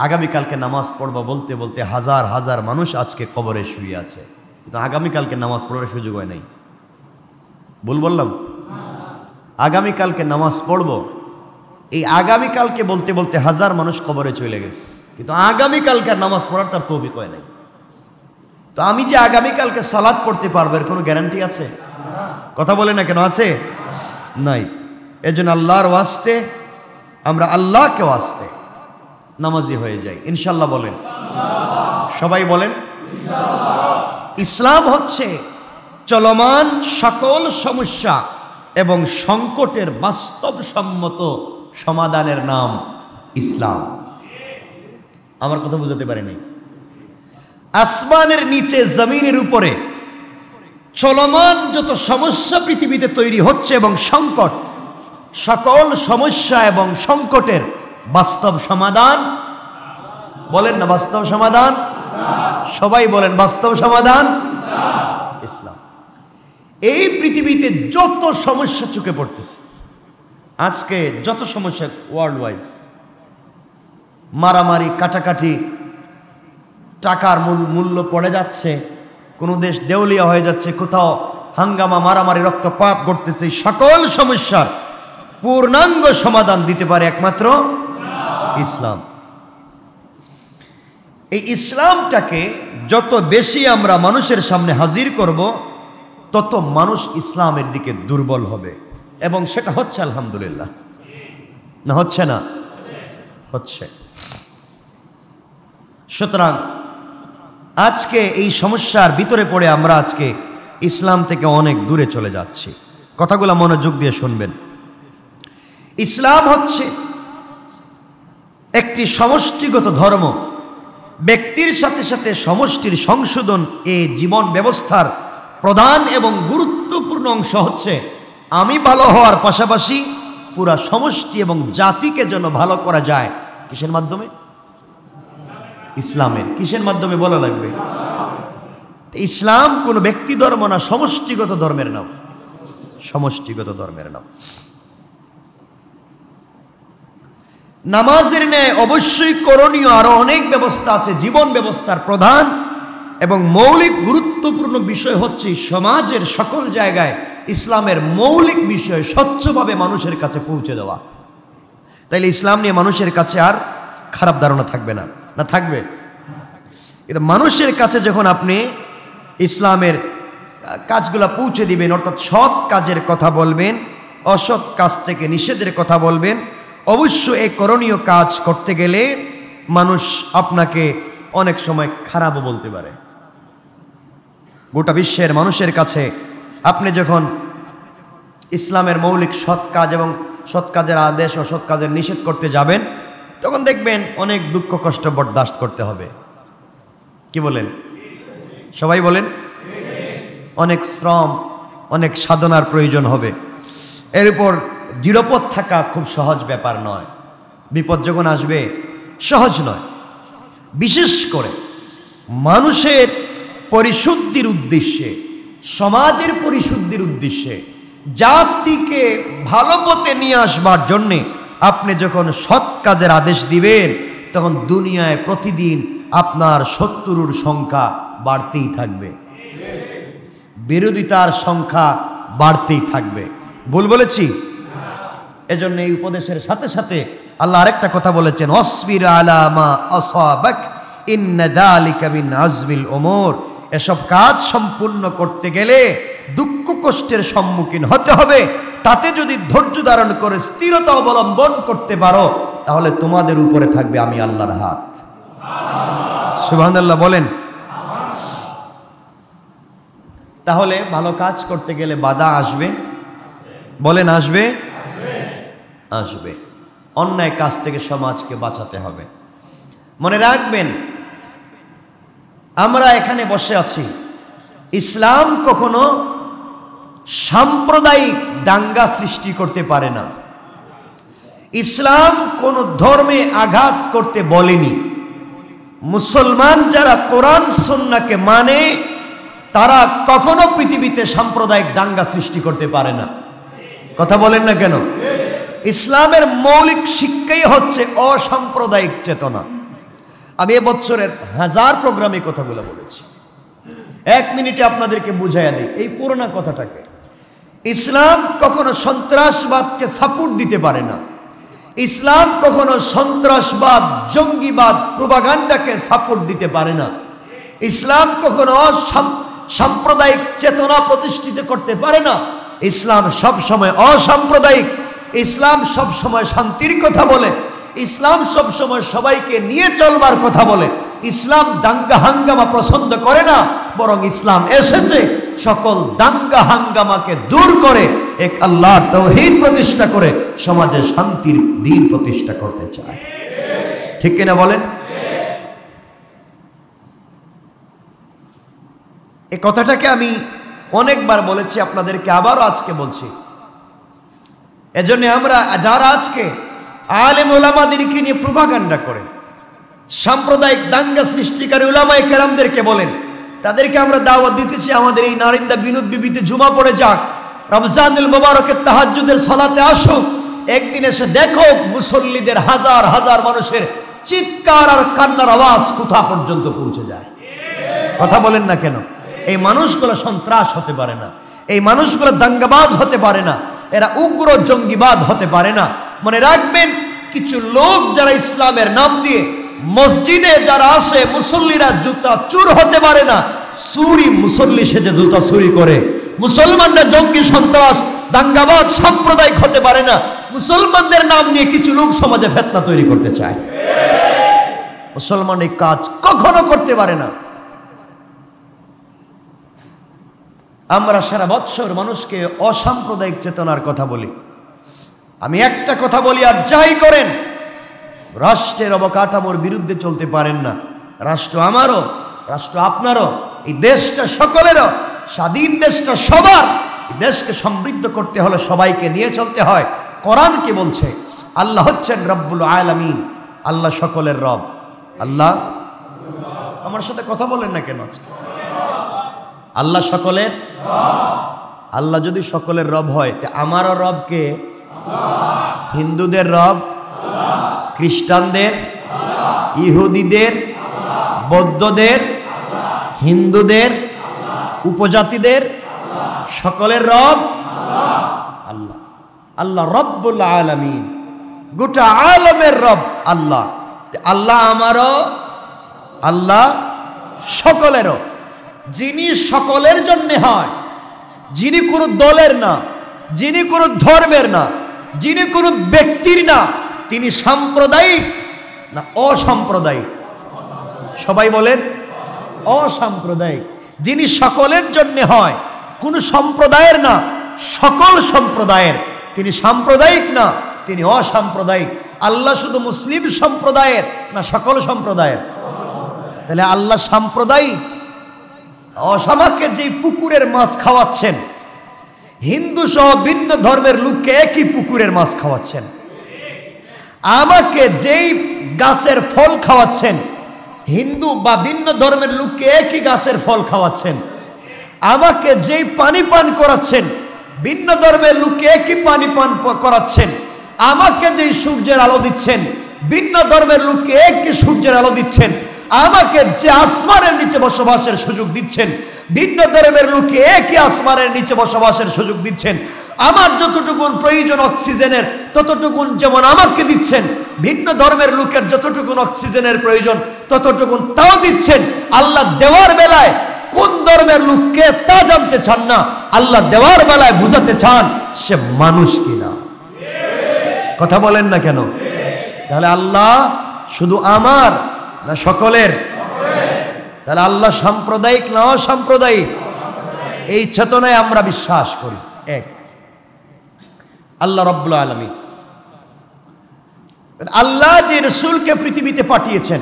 আগামীকালকে নামাজ পড়বো বলতে বলতে হাজার হাজার মানুষ আজকে কবরে শুয়ে আছে, কিন্তু আগামীকালকে নামাজ পড়ার সুযোগ হয় নাই। ভুল বললাম? আগামীকালকে নামাজ পড়বো, এই আগামীকালকে বলতে বলতে হাজার মানুষ কবরে চলে গেছে, কিন্তু আগামীকালকে নামাজ পড়ার তার তৌফিক হয় নাই। তো আমি যে আগামীকালকে সালাত পড়তে পারবো এর কোনো গ্যারান্টি আছে? কথা বলে না কেন? আছে? নাই। এজন্য আল্লাহর ওয়াস্তে আমরা আল্লাহকে ওয়াস্তে নামাজি হয়ে যাই ইনশাআল্লাহ। বলেন সবাই, বলেন ইসলাম হচ্ছে চলমান সকল সমস্যা এবং সংকটের বাস্তবসম্মত সমাধানের নাম ইসলাম। আমার কথা বুঝাতে পারিনি? আসমানের নিচে জমিনের উপরে চলমান যত সমস্যা পৃথিবীতে তৈরি হচ্ছে এবং সংকট, সকল সমস্যা এবং সংকটের বাস্তব সমাধান, বলেন না বাস্তব সমাধান? সবাই বলেন বাস্তব সমাধান ইসলাম। এই পৃথিবীতে যত সমস্যা চোখে পড়তেছে আজকে, যত সমস্যা ওয়ার্ল্ড ওয়াইজ, মারামারি, কাটাকাটি, টাকার মূল্য পড়ে যাচ্ছে, কোনো দেশ দেউলিয়া হয়ে যাচ্ছে, কোথাও হাঙ্গামা, মারামারি, রক্তপাত ঘটতেছে। সকল সমস্যার পূর্ণাঙ্গ সমাধান দিতে পারে একমাত্র ইসলাম। এই ইসলামটাকে যত বেশি আমরা মানুষের সামনে হাজির করব, তত মানুষ ইসলামের দিকে দুর্বল হবে, এবং সেটা হচ্ছে আলহামদুলিল্লাহ। না হচ্ছে না? হচ্ছে। সুতরাং আজকে এই সমস্যার ভিতরে পড়ে আমরা আজকে ইসলাম থেকে অনেক দূরে চলে যাচ্ছি। কথাগুলো মনোযোগ দিয়ে শুনবেন। ইসলাম হচ্ছে একটি সমষ্টিগত ধর্ম। ব্যক্তির সাথে সাথে সমষ্টির সংশোধন এই জীবন ব্যবস্থার প্রধান এবং গুরুত্বপূর্ণ অংশ হচ্ছে আমি ভালো হওয়ার পাশাপাশি পুরা সমষ্টি এবং জাতিকে যেন ভালো করা যায়। কিসের মাধ্যমে? ইসলামের। কিসের মাধ্যমে বলা লাগবে? ইসলাম কোনো ব্যক্তি ধর্ম না, সমষ্টিগত ধর্মের নাম। সমষ্টিগত ধর্মের নাম। নামাজের ন্যায় অবশ্যই করণীয় আরো অনেক ব্যবস্থা আছে। জীবন ব্যবস্থার প্রধান এবং মৌলিক গুরুত্বপূর্ণ বিষয় হচ্ছে সমাজের সকল জায়গায় ইসলামের মৌলিক বিষয় স্বচ্ছভাবে মানুষের কাছে পৌঁছে দেওয়া। তাইলে ইসলাম নিয়ে মানুষের কাছে আর খারাপ ধারণা থাকবে না। না থাকবে? কিন্তু মানুষের কাছে যখন আপনি ইসলামের কাজগুলো পৌঁছে দিবেন, অর্থাৎ সৎ কাজের কথা বলবেন, অসৎ কাজ থেকে নিষেধের কথা বলবেন, অবশ্য এই করণীয় কাজ করতে গেলে মানুষ আপনাকে অনেক সময় খারাপও বলতে পারে। গোটা বিশ্বের মানুষের কাছে আপনি যখন ইসলামের মৌলিক সৎ কাজ এবং সৎ কাজের আদেশ ও সৎ কাজের নিষেধ করতে যাবেন, তখন দেখবেন অনেক দুঃখ কষ্ট বরদাস্ত করতে হবে। কি বলেন? সবাই বলেন। অনেক শ্রম, অনেক সাধনার প্রয়োজন হবে। এর উপর দৃঢ়পথ থাকা খুব সহজ ব্যাপার নয়। বিপদ যখন আসবে সহজ নয়। বিশেষ করে মানুষের পরিশুদ্ধির উদ্দেশ্যে, সমাজের পরিশুদ্ধির উদ্দেশ্যে, জাতিকে ভালো পথে নিয়ে আসবার জন্যে আপনি যখন সৎ কাজের আদেশ দিবেন, তখন দুনিয়ায় প্রতিদিন আপনার শত্রুর সংখ্যা বাড়তেই থাকবে, বিরোধিতার সংখ্যা বাড়তেই থাকবে। ভুল বলেছি? এজন্য এই উপদেশের সাথে সাথে আল্লাহ আরেকটা কথা বলেছেন, অসবির আলা মা আসাবাক ইন্না যালিকা মিন আজমিল উমুর। এসব কাজ সম্পূর্ণ করতে গেলে দুঃখ কষ্টের সম্মুখীন হতে হবে। তাতে যদি ধৈর্য ধারণ করে স্থিরতা অবলম্বন করতে পারো, তাহলে তোমাদের উপরে থাকবে আমি আল্লাহর হাত। সুবহানাল্লাহ বলেন। তাহলে ভালো কাজ করতে গেলে বাধা আসবে, বলেন আসবে, আসবে। অন্যায় কাজ থেকে সমাজকে বাঁচাতে হবে। মনে রাখবেন, আমরা এখানে বসে আছি, ইসলাম কখনো সাম্প্রদায়িক দাঙ্গা সৃষ্টি করতে পারে না। ইসলাম কোন ধর্মে আঘাত করতে বলেনি। মুসলমান যারা কোরআন সুন্নাহকে মানে তারা কখনো পৃথিবীতে সাম্প্রদায়িক দাঙ্গা সৃষ্টি করতে পারে না। কথা বলেন না কেন? ইসলামের মৌলিক শিক্ষাই হচ্ছে অসাম্প্রদায়িক চেতনা। আমি এবছরের 1000 প্রোগ্রামে কথাগুলো বলেছি, 1 মিনিটে আপনাদেরকে বুঝাইয়া দিই এই পুরোনো কথাটাকে। ইসলাম কখনো সন্ত্রাসবাদকে সাপোর্ট দিতে পারে না। ইসলাম কখনো সন্ত্রাসবাদ, জঙ্গিবাদ, প্রোপাগান্ডাকে সাপোর্ট দিতে পারে না। ইসলাম কখনো সাম্প্রদায়িক চেতনা প্রতিষ্ঠিত করতে পারে না। ইসলাম সব সময় অসাম্প্রদায়িক। ইসলাম সব সময় শান্তির কথা বলে। ইসলাম সব সময় সবাইকে নিয়ে চলবার কথা বলে। ইসলাম দাঙ্গা হাঙ্গামা পছন্দ করে না, বরং ইসলাম এসেছে সকল দাঙ্গা হাঙ্গামাকে দূর করে এক আল্লাহর তাওহীদ প্রতিষ্ঠা করে সমাজে শান্তির দ্বীপ প্রতিষ্ঠা করতে চায়। ঠিক কিনা বলেন? এই কথাটাকে আমি অনেকবার বলেছি, আপনাদেরকে আবারও আজকে বলছি। এজন্য আমরা যারা আজকে আলেম ওলামাদেরকে নিয়ে প্রোপাগান্ডা করে, সাম্প্রদায়িক দাঙ্গা সৃষ্টিকারী উলামায়ে কেরামদেরকে বলেন, তাদেরকে আমরা দাওয়াত দিতেছি আমাদের এই নারিন্দা বিনোদ বিবিতে জুমা পড়ে যাক, রমজানুল মুবারকের তাহাজ্জুদের সালাতে আসুক, একদিন এসে দেখো মুসল্লিদের হাজার হাজার মানুষের চিৎকার আর কান্নার আওয়াজ কোথা পর্যন্ত পৌঁছে যায়। কথা বলেন না কেন? এই মানুষগুলো সন্ত্রাস হতে পারে না, এই মানুষগুলো দাঙ্গাবাজ হতে পারে না, এরা উগ্র জঙ্গিবাদ হতে পারে না। মনে রাখবেন, কিছু লোক যারা ইসলামের নাম দিয়ে মসজিদে যারা আসে, মুসল্লিরা জুতা চুর হতে পারে না, চুরি মুসল্লি সেজে জুতা চুরি করে। মুসলমানরা জঙ্গি, সন্ত্রাস, দাঙ্গাবাজ, সাম্প্রদায়িক হতে পারে না। মুসলমানদের নাম নিয়ে কিছু লোক সমাজে ফিতনা তৈরি করতে চায়। মুসলমান এই কাজ কখনো করতে পারে না। আমরা সারা বৎসর মানুষকে অসাম্প্রদায়িক চেতনার কথা বলি। আমি একটা কথা বলি, আর যাই করেন, রাষ্ট্রের অবকাঠামোর বিরুদ্ধে চলতে পারেন না। রাষ্ট্র আমারও, রাষ্ট্র আপনারও, এই দেশটা সকলেরও, স্বাধীন দেশটা সবার। এই দেশকে সমৃদ্ধ করতে হলে সবাইকে নিয়ে চলতে হয়। কোরআন কি বলছে? আল্লাহ হচ্ছেন রব্বুল আলামিন, আল্লাহ সকলের রব। আল্লাহ, আমার সাথে কথা বলেন না কেন আজকে? আল্লাহ সকলের রব। আল্লাহ যদি সকলের রব হয়, তে আমারও রব কে? হিন্দুদের রব, খ্রিস্টানদের, ইহুদিদের, বৌদ্ধদের, হিন্দুদের, উপজাতিদের, সকলের রব আল্লাহ। আল্লাহ রব্বুল আলামিন, গোটা আলমের রব আল্লাহ। আল্লাহ আমারও, আল্লাহ সকলেরও। যিনি সকলের জন্য হয়, যিনি কোনো দলের না, যিনি কোনো ধর্মের না, যিনি কোনো ব্যক্তির না, তিনি সাম্প্রদায়িক না অসাম্প্রদায়িক? সবাই বলেন অসাম্প্রদায়িক। যিনি সকলের জন্য হয়, কোনো সম্প্রদায়ের না, সকল সম্প্রদায়ের, তিনি সাম্প্রদায়িক না, তিনি অসাম্প্রদায়িক। আল্লাহ শুধু মুসলিম সম্প্রদায়ের না সকল সম্প্রদায়ের? তাহলে আল্লাহ সাম্প্রদায়িক। আমাকে যে পুকুরের মাছ খাওয়াচ্ছেন, হিন্দু সহ ভিন্ন ধর্মের লোককে একই পুকুরের মাছ খাওয়াচ্ছেন। আমাকে যেই গাছের ফল খাওয়াচ্ছেন, হিন্দু বা ভিন্ন ধর্মের লোককে একই গাছের ফল খাওয়াচ্ছেন। আমাকে যেই পানি পান করাচ্ছেন, ভিন্ন ধর্মের লোককে একই পানি পান করাচ্ছেন। আমাকে যেই সূর্যের আলো দিচ্ছেন, ভিন্ন ধর্মের লোককে একই সূর্যের আলো দিচ্ছেন। আমাকে যে আসমানের নিচে বসবাসের সুযোগ দিচ্ছেন, ভিন্ন ধর্মের লোককে একই আসমানের নিচে বসবাসের সুযোগ দিচ্ছেন। আমার যতটুকুন প্রয়োজন অক্সিজেনের, ততটুকুন যেমন আমাকে দিচ্ছেন, ভিন্ন ধর্মের লোকের যতটুকুন অক্সিজেনের প্রয়োজন ততটুকুন তাও দিচ্ছেন। আল্লাহ দেওয়ার বেলায় কোন ধর্মের লোককে তা জানতে চান না, আল্লাহ দেওয়ার বেলায় বুঝাতে চান সে মানুষ কিনা। কথা বলেন না কেন? তাহলে আল্লাহ শুধু আমার না সকলের? তাহলে আল্লাহ সাম্প্রদায়িক না অসাম্প্রদায়িক? এই চেতনায় আমরা বিশ্বাস করি। এক, আল্লাহ রাব্বুল আলামিন, আল্লাহ যে রাসূলকে পৃথিবীতে পাঠিয়েছেন,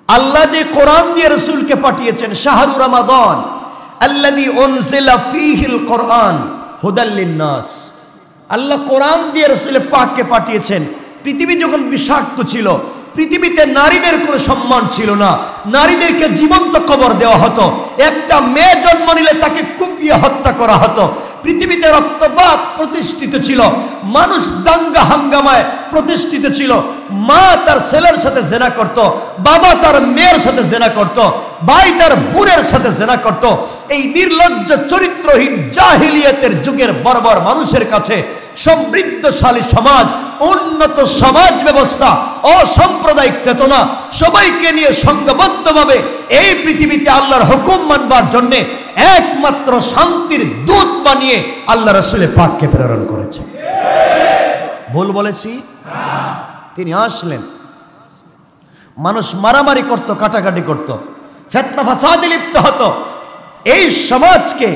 আল্লাহ যে কোরআন দিয়ে রাসূলকে পাঠিয়েছেন, শাহরু রমাদান আল্লাযী উনজিলা ফীহিল কোরআন হুদাল লিন-নাস, আল্লাহ কোরআন দিয়ে রাসূল পাককে পাঠিয়েছেন। পৃথিবী যখন বিষাক্ত ছিল, পৃথিবীতে নারীদের কোনো সম্মান ছিল না, নারীদেরকে জীবন্ত কবর দেওয়া হতো, একটা মেয়ে জন্ম নিলে তাকে কুপিয়ে হত্যা করা হতো, পৃথিবীতে রক্তপাত প্রতিষ্ঠিত ছিল, মানুষ দাঙ্গা হাঙ্গামায় প্রতিষ্ঠিত ছিল, মা তার ছেলের সাথে জেনা করত, বাবা তার মেয়ের সাথে জেনা করত, ভাই তার বোনের সাথে জেনা করত। এই নির্লজ্জ চরিত্রহীন জাহিলিয়াতের যুগের বর্বর মানুষের কাছে সমৃদ্ধশালী সমাজ, উন্নত সমাজ ব্যবস্থা, অসাম্প্রদায়িক চেতনা, সবাইকে নিয়ে সংঘবদ্ধভাবে এই পৃথিবীতে আল্লাহর হুকুম মানবার জন্য একমাত্র শান্তির দূত বানিয়ে আল্লাহ রাসূলের পাককে প্রেরণ করেছে। ভুল বলেছি? তিনি আসলেন, মানুষ মারামারি করত, কাটাকাটি করত, ফিতনা ফাসাদে লিপ্ত হতো। এই সমাজকে,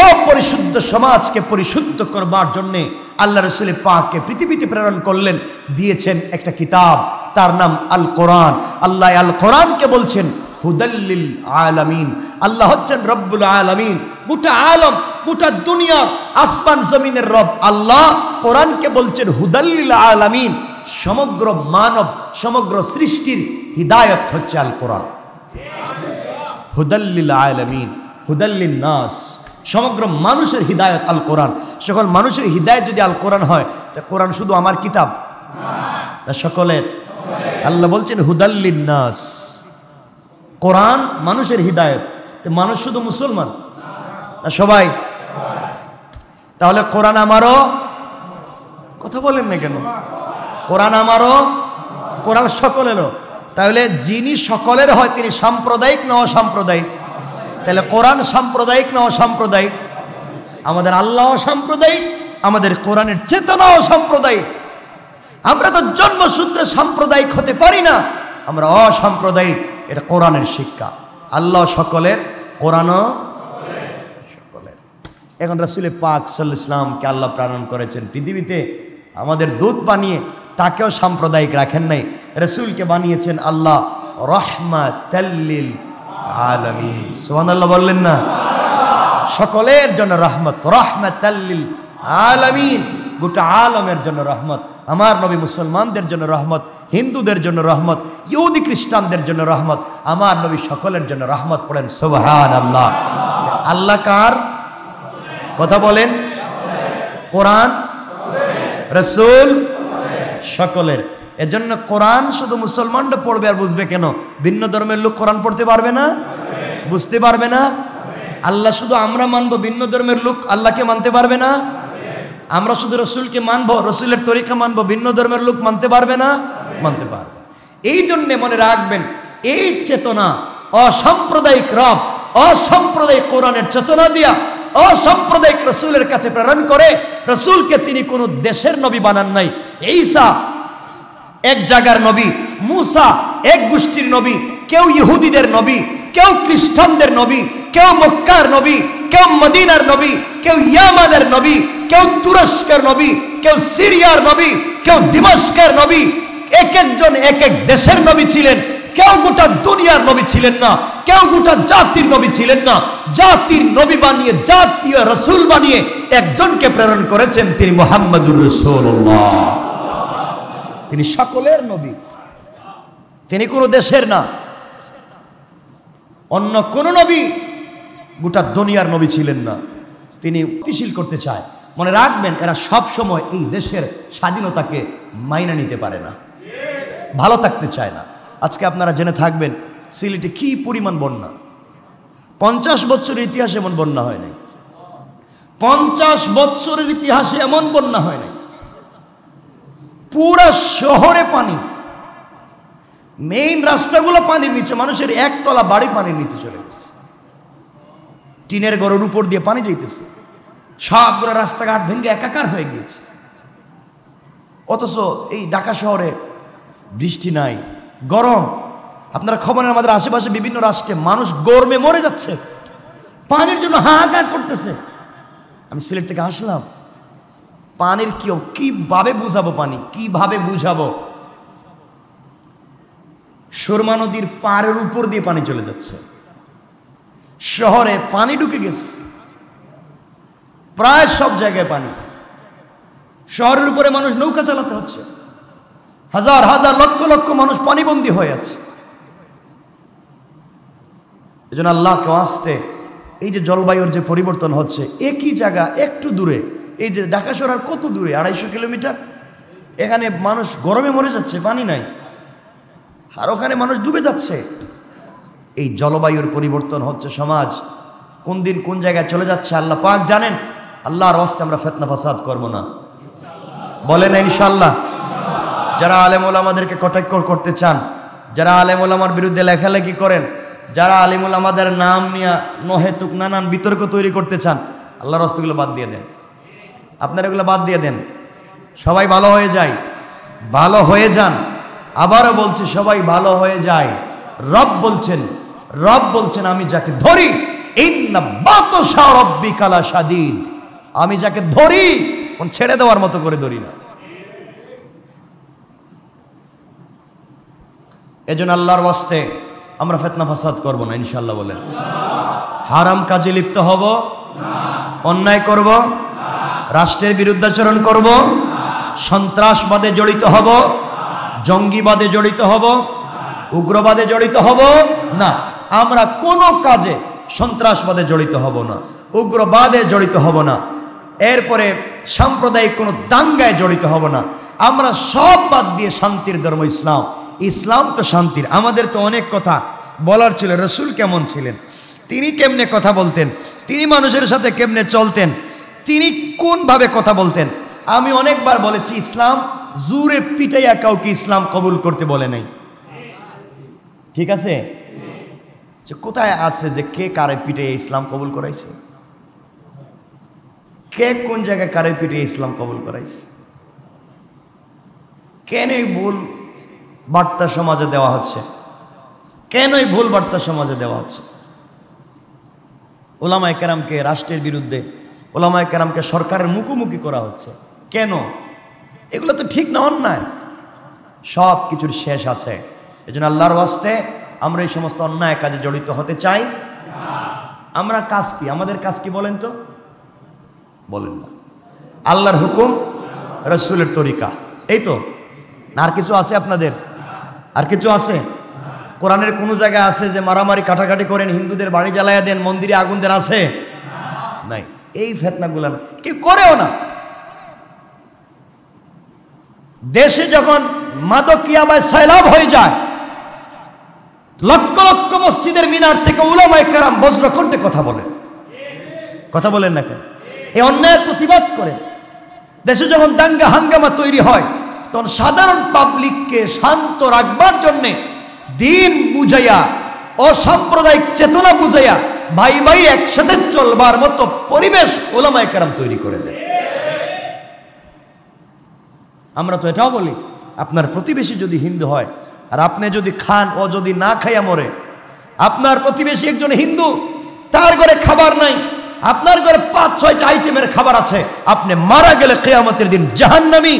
অপরিশুদ্ধ সমাজকে পরিশুদ্ধ করবার জন্যে আল্লাহ রাসূল পাককে পৃথিবীতে প্রেরণ করলেন, দিয়েছেন একটা কিতাব, তার নাম আল কোরআন। আল্লাহ আল কোরআনকে বলছেন হুদাল্লিল আলামিন। আল্লাহ হচ্ছেন রব্বুল আলামিন, গোটা আলম, গোটা দুনিয়ার আসমান জমিনের রব আল্লাহ। কোরআনকে বলছেন হুদাল্লিল আলামিন, সমগ্র মানব, সমগ্র সৃষ্টির হিদায়াত হচ্ছে আল কোরআন। হুদাল্লিল আলামিন, হুদাল্লিন নাস, সমগ্র মানুষের হিদায়ত আল কোরআন। সকল মানুষের হিদায়ত যদি আল কোরআন হয়, তা কোরআন শুধু আমার কিতাব না সকলের? আল্লাহ বলছেন হুদাল্লিন নাস, কোরআন মানুষের হিদায়ত। মানুষ শুধু মুসলমান না সবাই? তাহলে কোরআন আমারও? কথা বলেন না কেন? কোরআন আমারও, কোরআন সকলেরও। তাহলে যিনি সকলের হয় তিনি সাম্প্রদায়িক না অসাম্প্রদায়িক? তাহলে কোরআন সাম্প্রদায়িক না অসাম্প্রদায়িক? আমাদের আল্লাহ সাম্প্রদায়িক, আমাদের কোরআনের চেতনাও সাম্প্রদায়িক। আমরা তো জন্মসূত্রে সাম্প্রদায়িক হতে পারি না, আমরা অসাম্প্রদায়িক। এটা কোরআনের শিক্ষা। আল্লাহ সকলের, কোরআনও সকলের। এখন রাসূল পাক সাল্লাল্লাহু আলাইহি ওয়াসাল্লামকে আল্লাহ প্রেরণ করেছেন পৃথিবীতে আমাদের দূত বানিয়ে, তাকেও সাম্প্রদায়িক রাখেন নাই। রাসূলকে বানিয়েছেন আল্লাহ রাহমাতাল লিল আলামিন। সুবহানাল্লাহ বললেন না? সকলের জন্য রহমত, রাহমাতাল লিল আলামিন, গোটা আলমের জন্য রহমত। আমার নবী মুসলমানদের জন্য রহমত, হিন্দুদের জন্য রহমত, ইহুদি খ্রিস্টানদের জন্য রহমত, আমার নবী সকলের জন্য রহমত। পড়েন সুবহানাল্লাহ। আল্লাহ কার? কথা বলেন। কোরআন, রাসূল সকলের। এজন্য কোরআন শুধু মুসলমানরা পড়বে আর বুঝবে কেন? ভিন্ন ধর্মের লোক কোরআন পড়তে পারবে না, বুঝতে পারবে না। আল্লাহ শুধু আমরা মানবো, ভিন্ন ধর্মের লোক আল্লাহকে মানতে পারবে না। আমরা শুধু রসুলকে মানবো, রসুলের তরিকা মানবো, ভিন্ন ধর্মের লোক মানতে পারবে না, মানতে পারবে। এই জন্যে মনে রাখবেন, এই চেতনা অসাম্প্রদায়িক রব, অসাম্প্রদায়িক কোরআনের চেতনা দিয়া অসাম্প্রদায়িক রসুলের কাছে প্রেরণ করে। রসুলকে তিনি কোনো দেশের নবী বানান নাই। ঈসা এক জায়গার নবী, মুসা এক গোষ্ঠীর নবী, কেউ ইহুদিদের নবী, কেউ খ্রিস্টানদের নবী, কেউ মক্কার নবী, কেউ মদিনার নবী, কেউ ইয়ামানের নবী, কেউ তুরস্কের নবী, কেউ সিরিয়ার নবী, কেউ দিমাশকের নবী। এক একজন এক এক দেশের নবী ছিলেন। কেউ গোটা দুনিয়ার নবী ছিলেন না, কেউ গোটা জাতির নবী ছিলেন না। জাতির নবী বানিয়ে, জাতীয় রসুল বানিয়ে একজনকে প্রেরণ করেছেন, তিনি মুহাম্মদুর রাসূলুল্লাহ। তিনি সকলের নবী, তিনি কোনো দেশের না। অন্য কোন নবী গোটা দুনিয়ার নবী ছিলেন না। তিনি গতিশীল করতে চায়। মনে রাখবেন, এরা সব সময় এই দেশের স্বাধীনতাকে মাইনা নিতে পারে না, ভালো থাকতে চায় না। আজকে আপনারা জেনে থাকবেন, সিলেটে কি পরিমাণ বন্যা। 50 বছরের ইতিহাসে এমন বন্যা হয় নাই। 50 বছরের ইতিহাসে এমন বন্যা হয় নাই। পুরা শহরে পানি, মেইন রাস্তাগুলো পানির নিচে, মানুষের একতলা বাড়ি পানির নিচে চলে গেছে। টিনের ঘরের উপর দিয়ে পানি যাইতেছে, সবগুলো রাস্তাঘাট ভেঙে একাকার হয়ে গিয়েছে। অথচ এই ঢাকা শহরে বৃষ্টি নাই, গরম। আপনারা খবরের আমাদের আশেপাশে বিভিন্ন রাষ্ট্রে মানুষ গরমে মরে যাচ্ছে, পানির জন্য হাহাকার করতেছে। আমি সিলেট থেকে আসলাম, পানির কিভাবে বুঝাবো, পানি কিভাবে বুঝাবো? সুরমা নদীর পাড়ের উপর দিয়ে পানি চলে যাচ্ছে, শহরে পানি ঢুকে গেছে, প্রায় সব জায়গায় পানি। শহরের উপরে মানুষ নৌকা চালাতে হচ্ছে, হাজার হাজার লক্ষ লক্ষ মানুষ পানিবন্দী হয়ে আছে। এই জন্য আল্লাহকে আসতে, এই যে জলবায়ুর যে পরিবর্তন হচ্ছে, একই জায়গা একটু দূরে, এই যে ঢাকা শহর আর কত দূরে, 250 কিলোমিটার, এখানে মানুষ গরমে মরে যাচ্ছে, পানি নাই, আর ওখানে মানুষ ডুবে যাচ্ছে। এই জলবায়ুর পরিবর্তন হচ্ছে, সমাজ কোন দিন কোন জায়গায় চলে যাচ্ছে আল্লাহ পাক জানেন। আল্লাহর ওয়াস্তে আমরা ফিতনা ফাসাদ করব না, বলেন ইনশাআল্লাহ। যারা আলেম ওলামাদেরকে কটাক্ষ করতে চান, যারা আলেম ওলামার বিরুদ্ধে লেখালেখি করেন, যারা আলেম ওলামাদের নাম নিয়ে নহেতুক নানান বিতর্ক তৈরি করতে চান, আল্লাহর ওয়াস্তেগুলো বাদ দিয়ে দেন, আপনারা এগুলো বাদ দিয়ে দেন। সবাই ভালো হয়ে যায়, ভালো হয়ে যান। আবারও বলছি, সবাই ভালো হয়ে যায়। রব বলছেন আমি যাকে ধরি, ইন্না বাতশা রাব্বিকা লাশাদীদ, আমি যাকে ধরি কোন ছেড়ে দেওয়ার মতো করে ধরি না। এজন্য আল্লাহর ওয়াস্তে আমরা ফিতনা ফাসাদ করব না ইনশাআল্লাহ, বলেন। হারাম কাজে লিপ্ত হব না, অন্যায় করব না, রাষ্ট্রের বিরুদ্ধাচরণ করব না, সন্ত্রাসবাদে জড়িত হব না, জঙ্গিবাদে জড়িত হব না, উগ্রবাদে জড়িত হব না। আমরা কোনো কাজে সন্ত্রাসবাদে জড়িত হব না, উগ্রবাদে জড়িত হব না, এরপরে সাম্প্রদায়িক কোনো দাঙ্গায় জড়িত হব না। আমরা সব বাদ দিয়ে শান্তির ধর্ম ইসলাম। ইসলাম তো শান্তির। আমাদের তো অনেক কথা বলার ছিল, রসুল কেমন ছিলেন, তিনি কেমনে কথা বলতেন, তিনি মানুষের সাথে কেমনে চলতেন, তিনি কোনভাবে কথা বলতেন। আমি অনেকবার বলেছি, ইসলাম জোরে পিটাইয়া কাউকে ইসলাম কবুল করতে বলে নাই, ঠিক আছে? যে কোথায় আছে যে কে কারে পিটাইয়া ইসলাম কবুল করাইছে? কে কোন জায়গায় কারে পিটাইয়া ইসলাম কবুল করাইছে? কেনই ভুল বার্তা সমাজে দেওয়া হচ্ছে, কেনই ভুল বার্তা সমাজে দেওয়া হচ্ছে? ওলামায়ে কেরামকে রাষ্ট্রের বিরুদ্ধে, ওলামায়ে কেরামকে সরকারের মুখোমুখি করা হচ্ছে কেন? এগুলো তো ঠিক না, অন্যায়। সব কিছুর শেষ আছে। এজন্য আল্লাহর ওয়াস্তে আমরা এই সমস্ত অন্যায় কাজে জড়িত হতে চাই না। আমরা কাজ কি, আমাদের কাজ কি বলেন তো? বলেন না। আল্লাহর হুকুম, রাসূলের তরিকা, এই তো। আর কিছু আছে আপনাদের? আর কিছু আছে? কোরআনের কোন জায়গায় আছে যে মারামারি কাটাকাটি করেন, হিন্দুদের বাড়ি জ্বালায়া দেন, মন্দিরে আগুন দেন? আছে? নাই। এই ফিতনাগুলো কেউ করেও না। দেশে যখন মাদকিয়াবায় সয়লাব হয়ে যায়, লক্ষ লক্ষ মসজিদের মিনার থেকে উলামায়ে কেরাম বজ্রকণ্ঠে কথা বলেন, কথা বলেন না কেন? এই অন্যায়ের প্রতিবাদ করেন। দেশে যখন দাঙ্গা হাঙ্গামা তৈরি হয়, তখন সাধারণ পাবলিককে শান্ত রাখবার জন্যে দিন বুঝাইয়া, অসাম্প্রদায়িক চেতনা বুঝাইয়া, ভাই ভাই একসাথে চলবার মতো পরিবেশ উলামায়ে কেরাম তৈরি করে দেন। আমরা তো এটাও বলি, আপনার প্রতিবেশী যদি হিন্দু হয় আর আপনি যদি খান, ও যদি না খাইয়া মরে, আপনার প্রতিবেশী একজন হিন্দু, তার ঘরে খাবার নাই, আপনার ঘরে 5-6টা আইটেমের খাবার আছে, আপনি মারা গেলে কিয়ামতের দিন জাহান্নামী।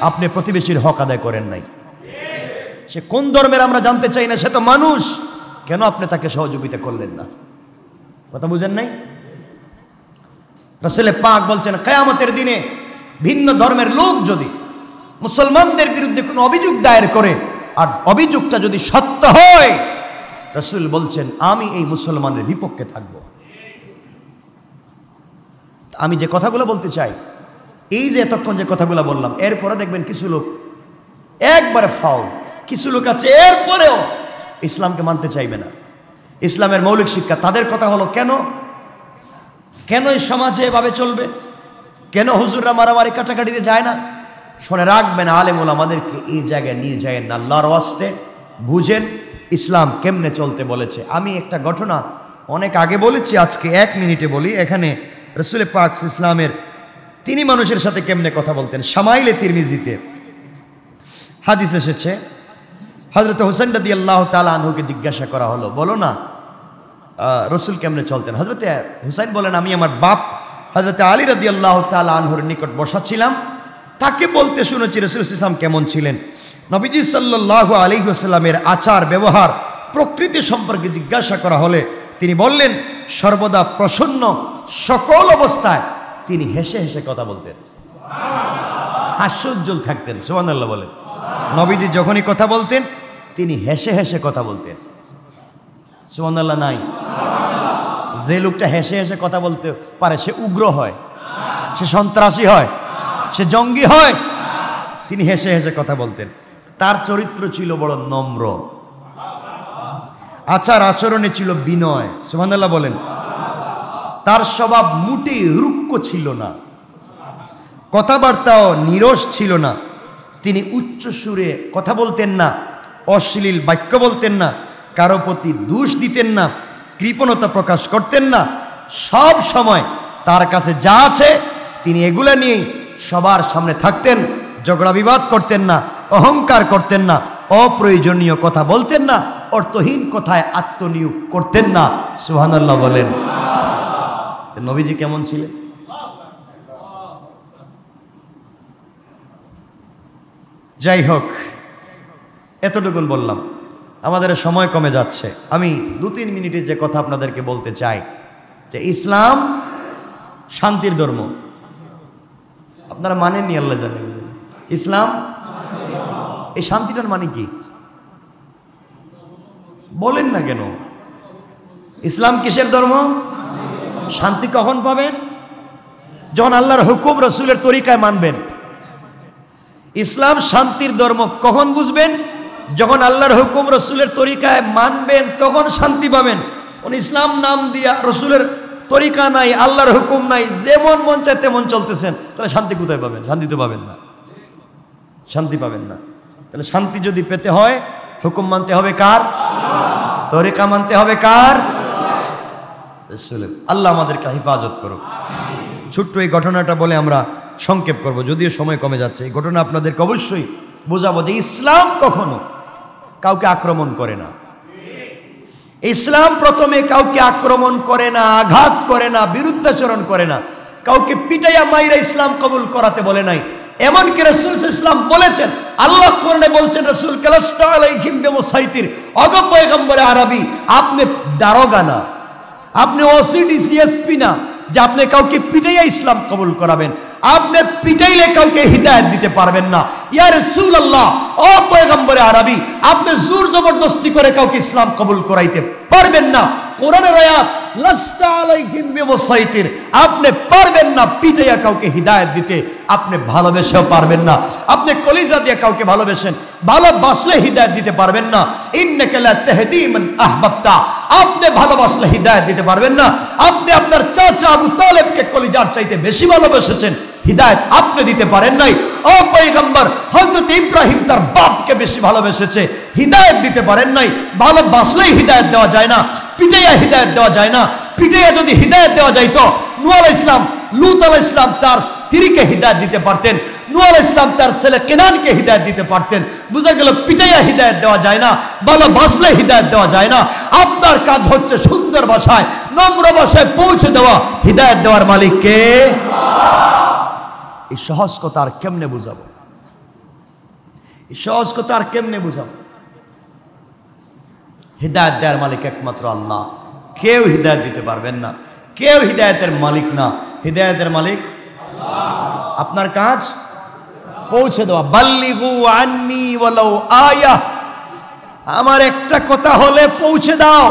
আপনি প্রতিবেশীর হক আদায় করেন নাই। সে কোন ধর্মের আমরা জানতে চাই না, সে তো মানুষ। কেন আপনি তাকে সহযোগিতা করলেন না? কথা বুঝেন নাই? রাসূল পাক বলছেন, কিয়ামতের দিনে ভিন্ন ধর্মের লোক যদি মুসলমানদের বিরুদ্ধে কোনো অভিযোগ দায়ের করে, আর অভিযোগটা যদি সত্য হয়, রাসূল বলছেন আমি এই মুসলমানের বিপক্ষে থাকব। আমি যে কথাগুলো বলতে চাই, এই যে এতক্ষণ যে কথাগুলো বললাম, এরপরে দেখবেন কিছু লোক একবারে ফাউল, কিছু লোক আছে এরপরেও ইসলামকে মানতে চাইবে না। ইসলামের মৌলিক শিক্ষা, তাদের কথা হলো কেন এই সমাজে এভাবে চলবে, কেন হুজুররা মারামারি কাটাকাটিতে যায় না? শুনে রাখবেন, আলেম ওলামাদেরকে এই জায়গায় নিয়ে যায় না। আল্লাহর ওয়াস্তে বুঝেন ইসলাম কেমনে চলতে বলেছে। আমি একটা ঘটনা অনেক আগে বলেছি, আজকে 1 মিনিটে বলি। এখানে রাসূল পাক ইসলামের তিনি মানুষের সাথে কেমনে কথা বলতেন। শামাইলে তিরমিজিতে হাদিস এসেছে, হযরত হুসাইন রাদিয়াল্লাহু তাআলা আনহুকে জিজ্ঞাসা করা হলো, বলো না রসুল কেমনে চলতেন? হযরত হুসাইন বলেন, আমি আমার বাপ হযরত আলী রাদিয়াল্লাহু তাআলা আনহুর নিকট বসা ছিলাম, তাকে বলতে শুনেছি রাসূল সাল্লাল্লাহু আলাইহি ওয়াসাল্লাম কেমন ছিলেন। নবীজি সাল্লাল্লাহু আলাইহি ওয়াসাল্লামের আচার ব্যবহার প্রকৃতি সম্পর্কে জিজ্ঞাসা করা হলে তিনি বললেন, সর্বদা প্রসন্ন, সকল অবস্থায় তিনি হেসে হেসে কথা বলতেন, হাস্যোজ্জ্বল থাকতেন। সুবহানাল্লাহ বলেন। নবীজি যখনই কথা বলতেন তিনি হেসে হেসে কথা বলতেন। সুবহানাল্লাহ নাই? যে লোকটা হেসে হেসে কথা বলতে পারে সে উগ্র হয়, সে সন্ত্রাসী হয়, সে জঙ্গি হয়। তিনি হেসে হেসে কথা বলতেন। তার চরিত্র ছিল বড় নম্র, আচার আচরণে ছিল বিনয়। সুবহানাল্লাহ বলেন। তার স্বভাব মোটেই রুক্ষ ছিল না, কথাবার্তাও নিরস ছিল না। তিনি উচ্চ সুরে কথা বলতেন না, অশ্লীল বাক্য বলতেন না, কারো প্রতি দোষ দিতেন না, কৃপণতা প্রকাশ করতেন না। সব সময় তার কাছে যা আছে তিনি এগুলা নিয়েই সবার সামনে থাকতেন। ঝগড়া বিবাদ করতেন না, অহংকার করতেন না, অপ্রয়োজনীয় কথা বলতেন না, অর্থহীন কথায় আত্মনিয়োগ করতেন না। সুবহানাল্লাহ বলেন। নবীজি কেমন ছিলেন? যাই হোক, এতটুকুন বললাম, আমাদের সময় কমে যাচ্ছে। আমি 2-3 মিনিটে যে কথা আপনাদেরকে বলতে চাই যে ইসলাম শান্তির ধর্ম। আপনারা মানেননি, আল্লাহ জানেন। ইসলাম, এই শান্তিটার মানে কি বলেন না কেন? ইসলাম কিসের ধর্ম? শান্তি কখন পাবেন? যখন আল্লাহর হুকুম রসুলের তরিকায় মানবেন। ইসলাম শান্তির ধর্ম কখন বুঝবেন? যখন আল্লাহর হুকুম রসুলের তরিকায় মানবেন, তখন শান্তি পাবেন। ইসলাম নাম দিয়া রসুলের তরিকা নাই, আল্লাহর হুকুম নাই, যেমন মন চায় তেমন চলতেছেন, তাহলে শান্তি কোথায় পাবেন? শান্তি তো পাবেন না, শান্তি পাবেন না। তাহলে শান্তি যদি পেতে হয় হুকুম মানতে হবে কার? তরিকা মানতে হবে কার? রসুলের। আল্লাহ আমাদেরকে হেফাজত করুক। ছোট্ট এই ঘটনাটা বলে আমরা সংক্ষেপ করব, যদিও সময় কমে যাচ্ছে। এই ঘটনা আপনাদেরকে অবশ্যই বোঝাবো যে ইসলাম কখনো কাউকে আক্রমণ করে না। ইসলাম প্রথমে কাউকে আক্রমণ করে না, আঘাত করে না, বিরুদ্ধাচরণ করে না, কাউকে পিটাইয়া মাইরা ইসলাম কবুল করাতে বলে নাই। এমনকি রাসূল সাল্লাল্লাহু আলাইহি ওয়াসাল্লাম বলেছেন, আল্লাহ কোরআনে বলছেন, রাসূল কালাস্তা আলাইহিম বিমুসাইতির, অগো পয়গম্বরে আরবি, আপনি দারোগা না, আপনি ওসিডি সিএসপি না যে আপনি কাউকে পিটাইয়া ইসলাম কবুল করাবেন। আপনি পিটাইলে কাউকে হিদায়াত দিতে পারবেন না। ইয়া রাসূলুল্লাহ, ও পয়গম্বরে আরবি, আপনি জোর জবরদস্তি করে কাউকে ইসলাম কবুল করাইতে পারবেন না। কোরআনের আয়াত, লাস্তা আলাইহিম বিমুসাইতির, আপনি পারবেন না পিটাইয়া কাউকে হিদায়াত দিতে। আপনি ভালোবেসেও পারবেন না। আপনি কলিজা দিয়ে কাউকে ভালোবেসেন, ভালোবাসলে হিদায়াত দিতে পারবেন না। ইন্নাকা লা তাহদি মান আহবাবতা, আপনি ভালোবাসলে হিদায়াত দিতে পারবেন না। আপনি আপনার চাচা আবু তালেবকে কলিজার চাইতে বেশি ভালোবেসেছেন, হিদায়াত আপনি দিতে পারেন নাই। ও পয়গম্বর, হযরত ইব্রাহিম তার বাপকে বেশি ভালোবেসেছে, হিদায়াত দিতে পারেন নাই। ভালোবাসলেই হিদায়াত দেওয়া যায় না, পিটাইয়া হিদায়াত দেওয়া যায় না। পিটাইয়া যদি হিদায়াত দেওয়া যাইতো, নূহ আলাইহিস সালাম, লূত আলাইহিস সালাম তার স্ত্রীকে হিদায়াত দিতে পারতেন, নূহ আলাইহিস সালাম তার ছেলে কেনানকে হিদায়াত দিতে পারতেন। বুঝা গেল পিটাইয়া হিদায়াত দেওয়া যায় না, ভালোবাসলে হিদায়াত দেওয়া যায় না। আপনার কাজ হচ্ছে সুন্দর ভাষায়, নম্র ভাষায় পৌঁছে দেওয়া। হিদায়াত দেওয়ার মালিক কে? এই সহজ কথা আর কেমনে বুঝাবো? এই সহজ কথা আর কেমনে বুঝাবো? হিদায়াত দেওয়ার মালিক একমাত্র আল্লাহ। কেউ হিদায়াত দিতে পারবেন না, কেউ হিদায়াতের মালিক না। হিদায়াতের মালিক আল্লাহ। আপনার কাজ পৌঁছে দেওয়া। বাল্লিগু আন্নি ওয়ালাউ আয়া, আমার একটা কথা হলে পৌঁছে দাও।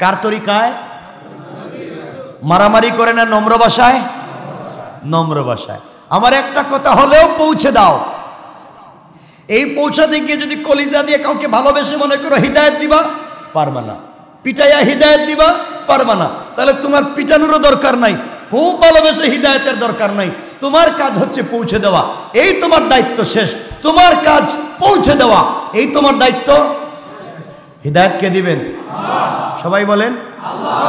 কার তরিকায়? মারামারি করে না, নম্র ভাষায়, নম্র ভাষায়। আমার একটা কথা হলেও পৌঁছে দাও। এই পৌঁছাতে গিয়ে যদি কলিজা দিয়ে কাউকে ভালোবেসে মনে করো হিদায়াত দিবা, পারবা না। পিটাইয়া হিদায়াত দিবা, পারবা না। তাহলে তোমার পিটানোরও দরকার নাই, খুব ভালোবেসে হিদায়াতের দরকার নাই। তোমার কাজ হচ্ছে পৌঁছে দেওয়া, এই তোমার দায়িত্ব শেষ। তোমার কাজ পৌঁছে দেওয়া, এই তোমার দায়িত্ব। হিদায়াত কে দিবেন? সবাই বলেন আল্লাহ।